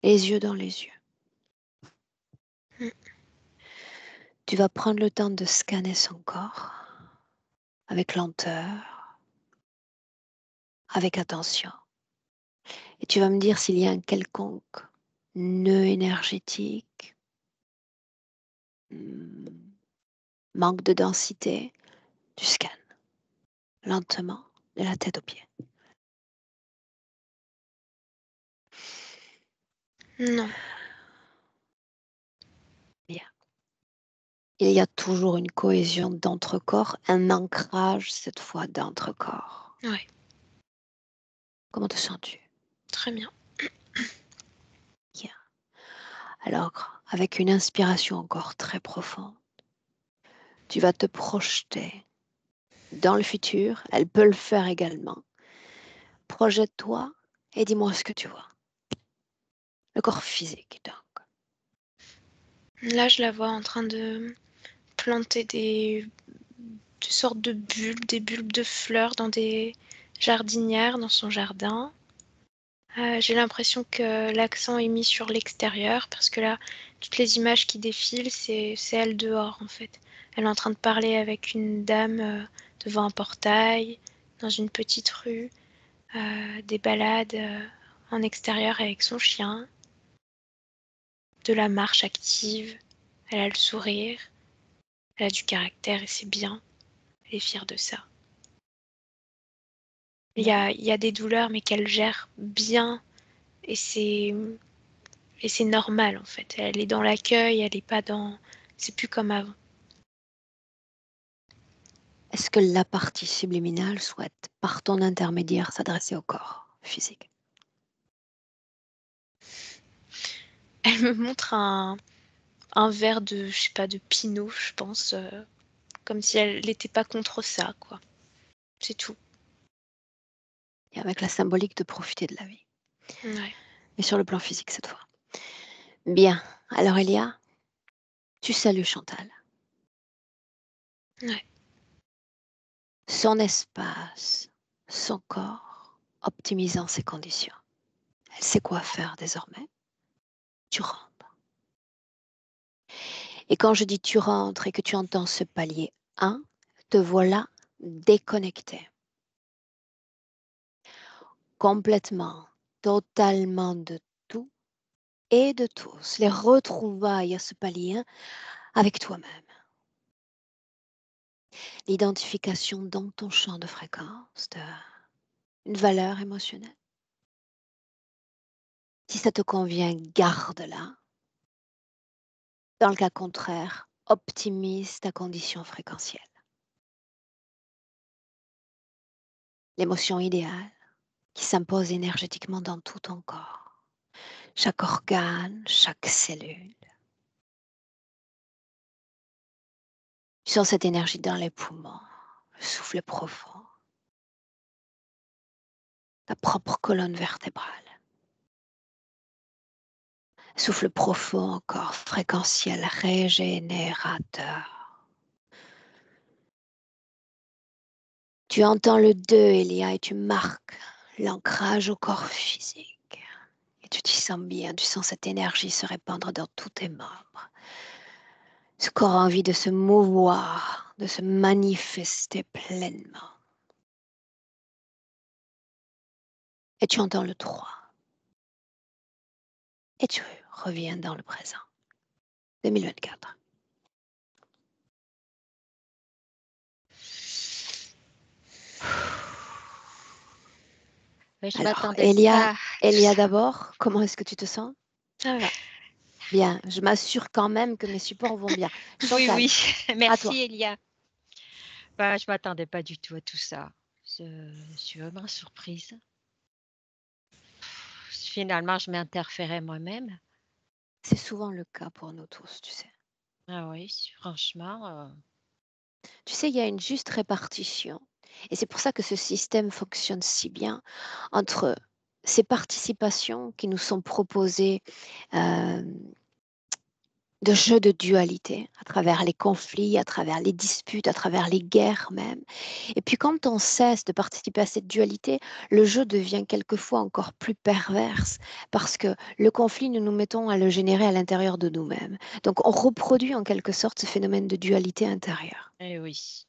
Speaker 1: les yeux dans les yeux.
Speaker 3: Mm.
Speaker 1: Tu vas prendre le temps de scanner son corps avec lenteur, avec attention. Et tu vas me dire s'il y a un quelconque nœud énergétique, manque de densité. Tu scannes lentement de la tête aux pieds.
Speaker 3: Non.
Speaker 1: Bien. Il y a toujours une cohésion d'entre-corps, un ancrage cette fois d'entre-corps.
Speaker 3: Oui.
Speaker 1: Comment te sens-tu?
Speaker 3: Très bien.
Speaker 1: Bien. Alors, avec une inspiration encore très profonde, tu vas te projeter dans le futur. Elle peut le faire également. Projette-toi et dis-moi ce que tu vois. Le corps physique, donc.
Speaker 3: Là, je la vois en train de planter des sortes de bulbes, des bulbes de fleurs dans des jardinières dans son jardin. J'ai l'impression que l'accent est mis sur l'extérieur parce que là, toutes les images qui défilent, c'est elle dehors en fait. Elle est en train de parler avec une dame devant un portail, dans une petite rue, des balades en extérieur avec son chien, de la marche active. Elle a le sourire, elle a du caractère et c'est bien. Elle est fière de ça. Il y a des douleurs mais qu'elle gère bien et c'est normal en fait. Elle est dans l'accueil, elle est pas dans... C'est plus comme avant.
Speaker 1: Est-ce que la partie subliminale souhaite, par ton intermédiaire, s'adresser au corps physique?
Speaker 3: Elle me montre un verre de, je sais pas, de Pinot, je pense, comme si elle n'était pas contre ça, quoi. C'est tout.
Speaker 1: Et avec la symbolique de profiter de la vie.
Speaker 3: Ouais.
Speaker 1: Mais sur le plan physique cette fois. Bien. Alors Elia, tu salues Chantal.
Speaker 3: Ouais.
Speaker 1: Son espace, son corps, optimisant ses conditions. Elle sait quoi faire désormais. Tu rentres. Et quand je dis tu rentres et que tu entends ce palier 1, te voilà déconnecté. Complètement, totalement de tout et de tous. Les retrouvailles à ce palier 1 avec toi-même. L'identification dans ton champ de fréquence d'une valeur émotionnelle. Si ça te convient, garde-la. Dans le cas contraire, optimise ta condition fréquentielle. L'émotion idéale qui s'impose énergétiquement dans tout ton corps, chaque organe, chaque cellule. Tu sens cette énergie dans les poumons, le souffle profond, ta propre colonne vertébrale. Souffle profond encore, fréquentiel, régénérateur. Tu entends le 2, Elia, et tu marques l'ancrage au corps physique. Et tu t'y sens bien, tu sens cette énergie se répandre dans tous tes membres. Ce corps a envie de se mouvoir, de se manifester pleinement. Et tu entends le 3. Et tu reviens dans le présent. 2024.
Speaker 2: Mais je
Speaker 1: Alors,
Speaker 2: m'attendais pas à tout
Speaker 1: Elia
Speaker 2: ça.
Speaker 1: d'abord, comment est-ce que tu te sens?
Speaker 3: Ça va.
Speaker 1: Bien, je m'assure quand même que mes supports vont bien.
Speaker 2: Oui,
Speaker 1: Chantal,
Speaker 2: oui.
Speaker 1: à toi.
Speaker 2: Merci, Elia. Bah, je m'attendais pas du tout à tout ça. Je suis vraiment surprise. Finalement, je m'interférais moi-même.
Speaker 1: C'est souvent le cas pour nous tous, tu sais.
Speaker 2: Ah oui, franchement.
Speaker 1: Tu sais, il y a une juste répartition. Et c'est pour ça que ce système fonctionne si bien entre ces participations qui nous sont proposées euh, de jeux de dualité, à travers les conflits, à travers les disputes, à travers les guerres même. Et puis quand on cesse de participer à cette dualité, le jeu devient quelquefois encore plus perverse parce que le conflit, nous nous mettons à le générer à l'intérieur de nous-mêmes. Donc on reproduit en quelque sorte ce phénomène de dualité intérieure.
Speaker 2: Eh oui,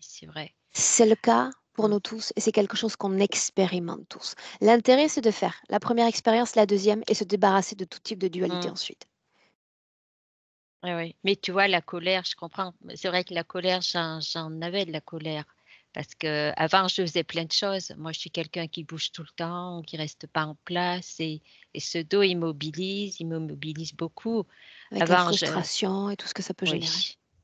Speaker 2: c'est vrai.
Speaker 1: C'est le cas pour
Speaker 2: Mm.
Speaker 1: nous tous et c'est quelque chose qu'on expérimente tous. L'intérêt, c'est de faire la première expérience, la deuxième et se débarrasser de tout type de dualité
Speaker 2: Mm.
Speaker 1: ensuite.
Speaker 2: Eh oui. Mais tu vois, la colère, je comprends. C'est vrai que la colère, j'en avais de la colère. Parce que avant, je faisais plein de choses. Moi, je suis quelqu'un qui bouge tout le temps, qui reste pas en place. Et ce dos, il me mobilise beaucoup.
Speaker 1: Avec la
Speaker 2: Avant,
Speaker 1: frustration et tout ce que ça peut générer.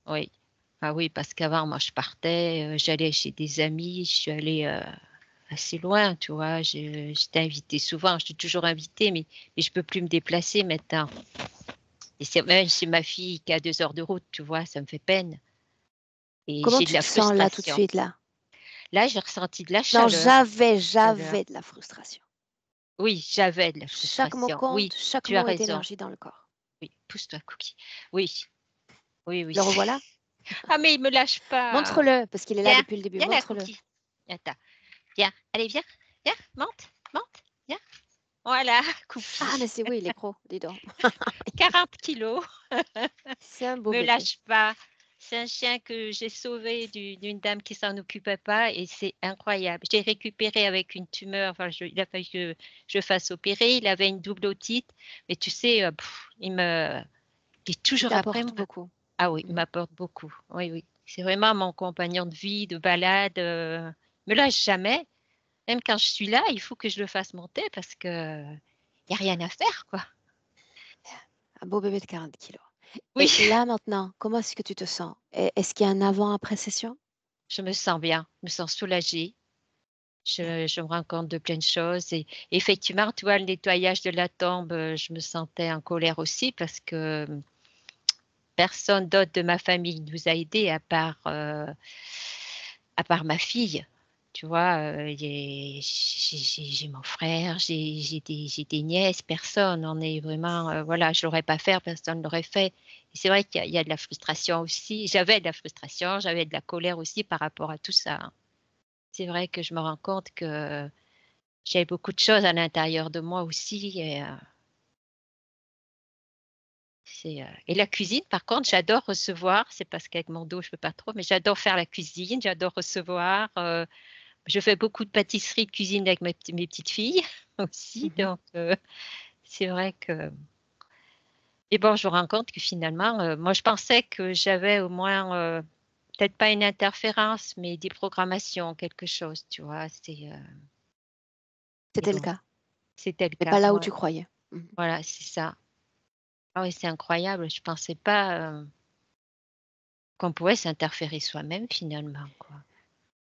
Speaker 2: oui, oui. Ah oui, parce qu'avant, moi, je partais, j'allais chez des amis, je suis allée assez loin, tu vois. J'étais invitée souvent, je suis toujours invitée, mais je peux plus me déplacer maintenant. Et c'est même chez ma fille qui a 2 heures de route, tu vois, ça me fait peine. Et
Speaker 1: Comment
Speaker 2: j'ai de
Speaker 1: tu
Speaker 2: la
Speaker 1: te sens là tout de
Speaker 2: frustration.
Speaker 1: suite là?
Speaker 2: Là, j'ai ressenti de la
Speaker 1: Non,
Speaker 2: chaleur.
Speaker 1: j'avais de la frustration.
Speaker 2: Oui, j'avais de la
Speaker 1: Chaque mot
Speaker 2: frustration.
Speaker 1: compte,
Speaker 2: Oui,
Speaker 1: chaque
Speaker 2: tu as
Speaker 1: mot est
Speaker 2: raison.
Speaker 1: énergie dans le corps.
Speaker 2: Oui, pousse-toi, Cookie. Oui, oui, oui.
Speaker 1: Le revoilà?
Speaker 2: Ah, mais il me lâche pas.
Speaker 1: Montre-le, parce qu'il est là
Speaker 2: Viens,
Speaker 1: depuis le début.
Speaker 2: viens la
Speaker 1: Montre-le.
Speaker 2: cookie. Attends. Viens, allez, viens. Viens, monte, monte. Viens. Voilà, cookie.
Speaker 1: Ah, mais c'est oui, il est gros, dis donc.
Speaker 2: 40 kilos.
Speaker 1: C'est un beau
Speaker 2: Me
Speaker 1: bébé.
Speaker 2: lâche pas. C'est un chien que j'ai sauvé d'une dame qui s'en occupait pas et c'est incroyable. J'ai récupéré avec une tumeur. Enfin, il a fallu que je fasse opérer. Il avait une double otite, mais tu sais, il est toujours après moi.
Speaker 1: Beaucoup.
Speaker 2: Ah oui, il m'apporte beaucoup. Oui, oui. C'est vraiment mon compagnon de vie, de balade. Me lâche jamais. Même quand je suis là, il faut que je le fasse monter parce que y a rien à faire, quoi.
Speaker 1: Un beau bébé de 40 kilos.
Speaker 2: Oui.
Speaker 1: Et là, maintenant, comment est-ce que tu te sens? Est-ce qu'il y a un avant-après session?
Speaker 2: Je me sens bien, je me sens soulagée. Je me rends compte de plein de choses et effectivement, tu vois, le nettoyage de la tombe, je me sentais en colère aussi parce que personne d'autre de ma famille nous a aidés à part ma fille. Tu vois, j'ai mon frère, j'ai des nièces, personne. On est vraiment, voilà, je l'aurais pas fait, personne ne l'aurait fait. Et c'est vrai qu'il y a de la frustration aussi. J'avais de la frustration, j'avais de la colère aussi par rapport à tout ça, hein. C'est vrai que je me rends compte que j'avais beaucoup de choses à l'intérieur de moi aussi et la cuisine par contre, j'adore recevoir. C'est parce qu'avec mon dos, je peux pas trop, mais j'adore faire la cuisine, j'adore recevoir, je fais beaucoup de pâtisserie, de cuisine avec mes petites filles aussi, donc c'est vrai que et bon, je me rends compte que finalement, moi je pensais que j'avais au moins, peut-être pas une interférence, mais des programmations, quelque chose, tu vois? Mais
Speaker 1: C'était le
Speaker 2: bon,
Speaker 1: cas,
Speaker 2: c'était le
Speaker 1: mais
Speaker 2: cas,
Speaker 1: pas là où
Speaker 2: ouais.
Speaker 1: tu croyais.
Speaker 2: Voilà, c'est ça. Ah oui, c'est incroyable. Je pensais pas, qu'on pouvait s'interférer soi-même finalement, quoi.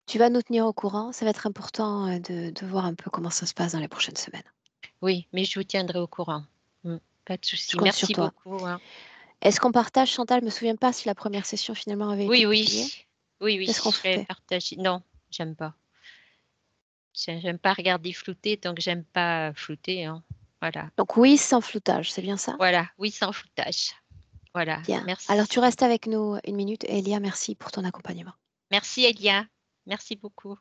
Speaker 1: Tu vas nous tenir au courant. Ça va être important de voir un peu comment ça se passe dans les prochaines semaines.
Speaker 2: Oui, mais je vous tiendrai au courant. Pas de
Speaker 1: Je
Speaker 2: souci.
Speaker 1: compte sur
Speaker 2: Merci
Speaker 1: toi.
Speaker 2: beaucoup, hein.
Speaker 1: Est-ce qu'on partage, Chantal? Je me souviens pas si la première session finalement avait été
Speaker 2: Oui, oui.
Speaker 1: publiée.
Speaker 2: Oui, oui,
Speaker 1: Qu'est-ce qu'on
Speaker 2: je vais
Speaker 1: fait?
Speaker 2: partager. Non, j'aime pas. J'aime pas regarder flouter, donc j'aime pas flouter, hein. Voilà.
Speaker 1: Donc oui, sans floutage, c'est bien ça?
Speaker 2: Voilà, oui, sans floutage. Voilà,
Speaker 1: Bien. Alors tu
Speaker 2: merci.
Speaker 1: restes avec nous une minute. Elia, merci pour ton accompagnement.
Speaker 2: Merci Elia. Merci beaucoup.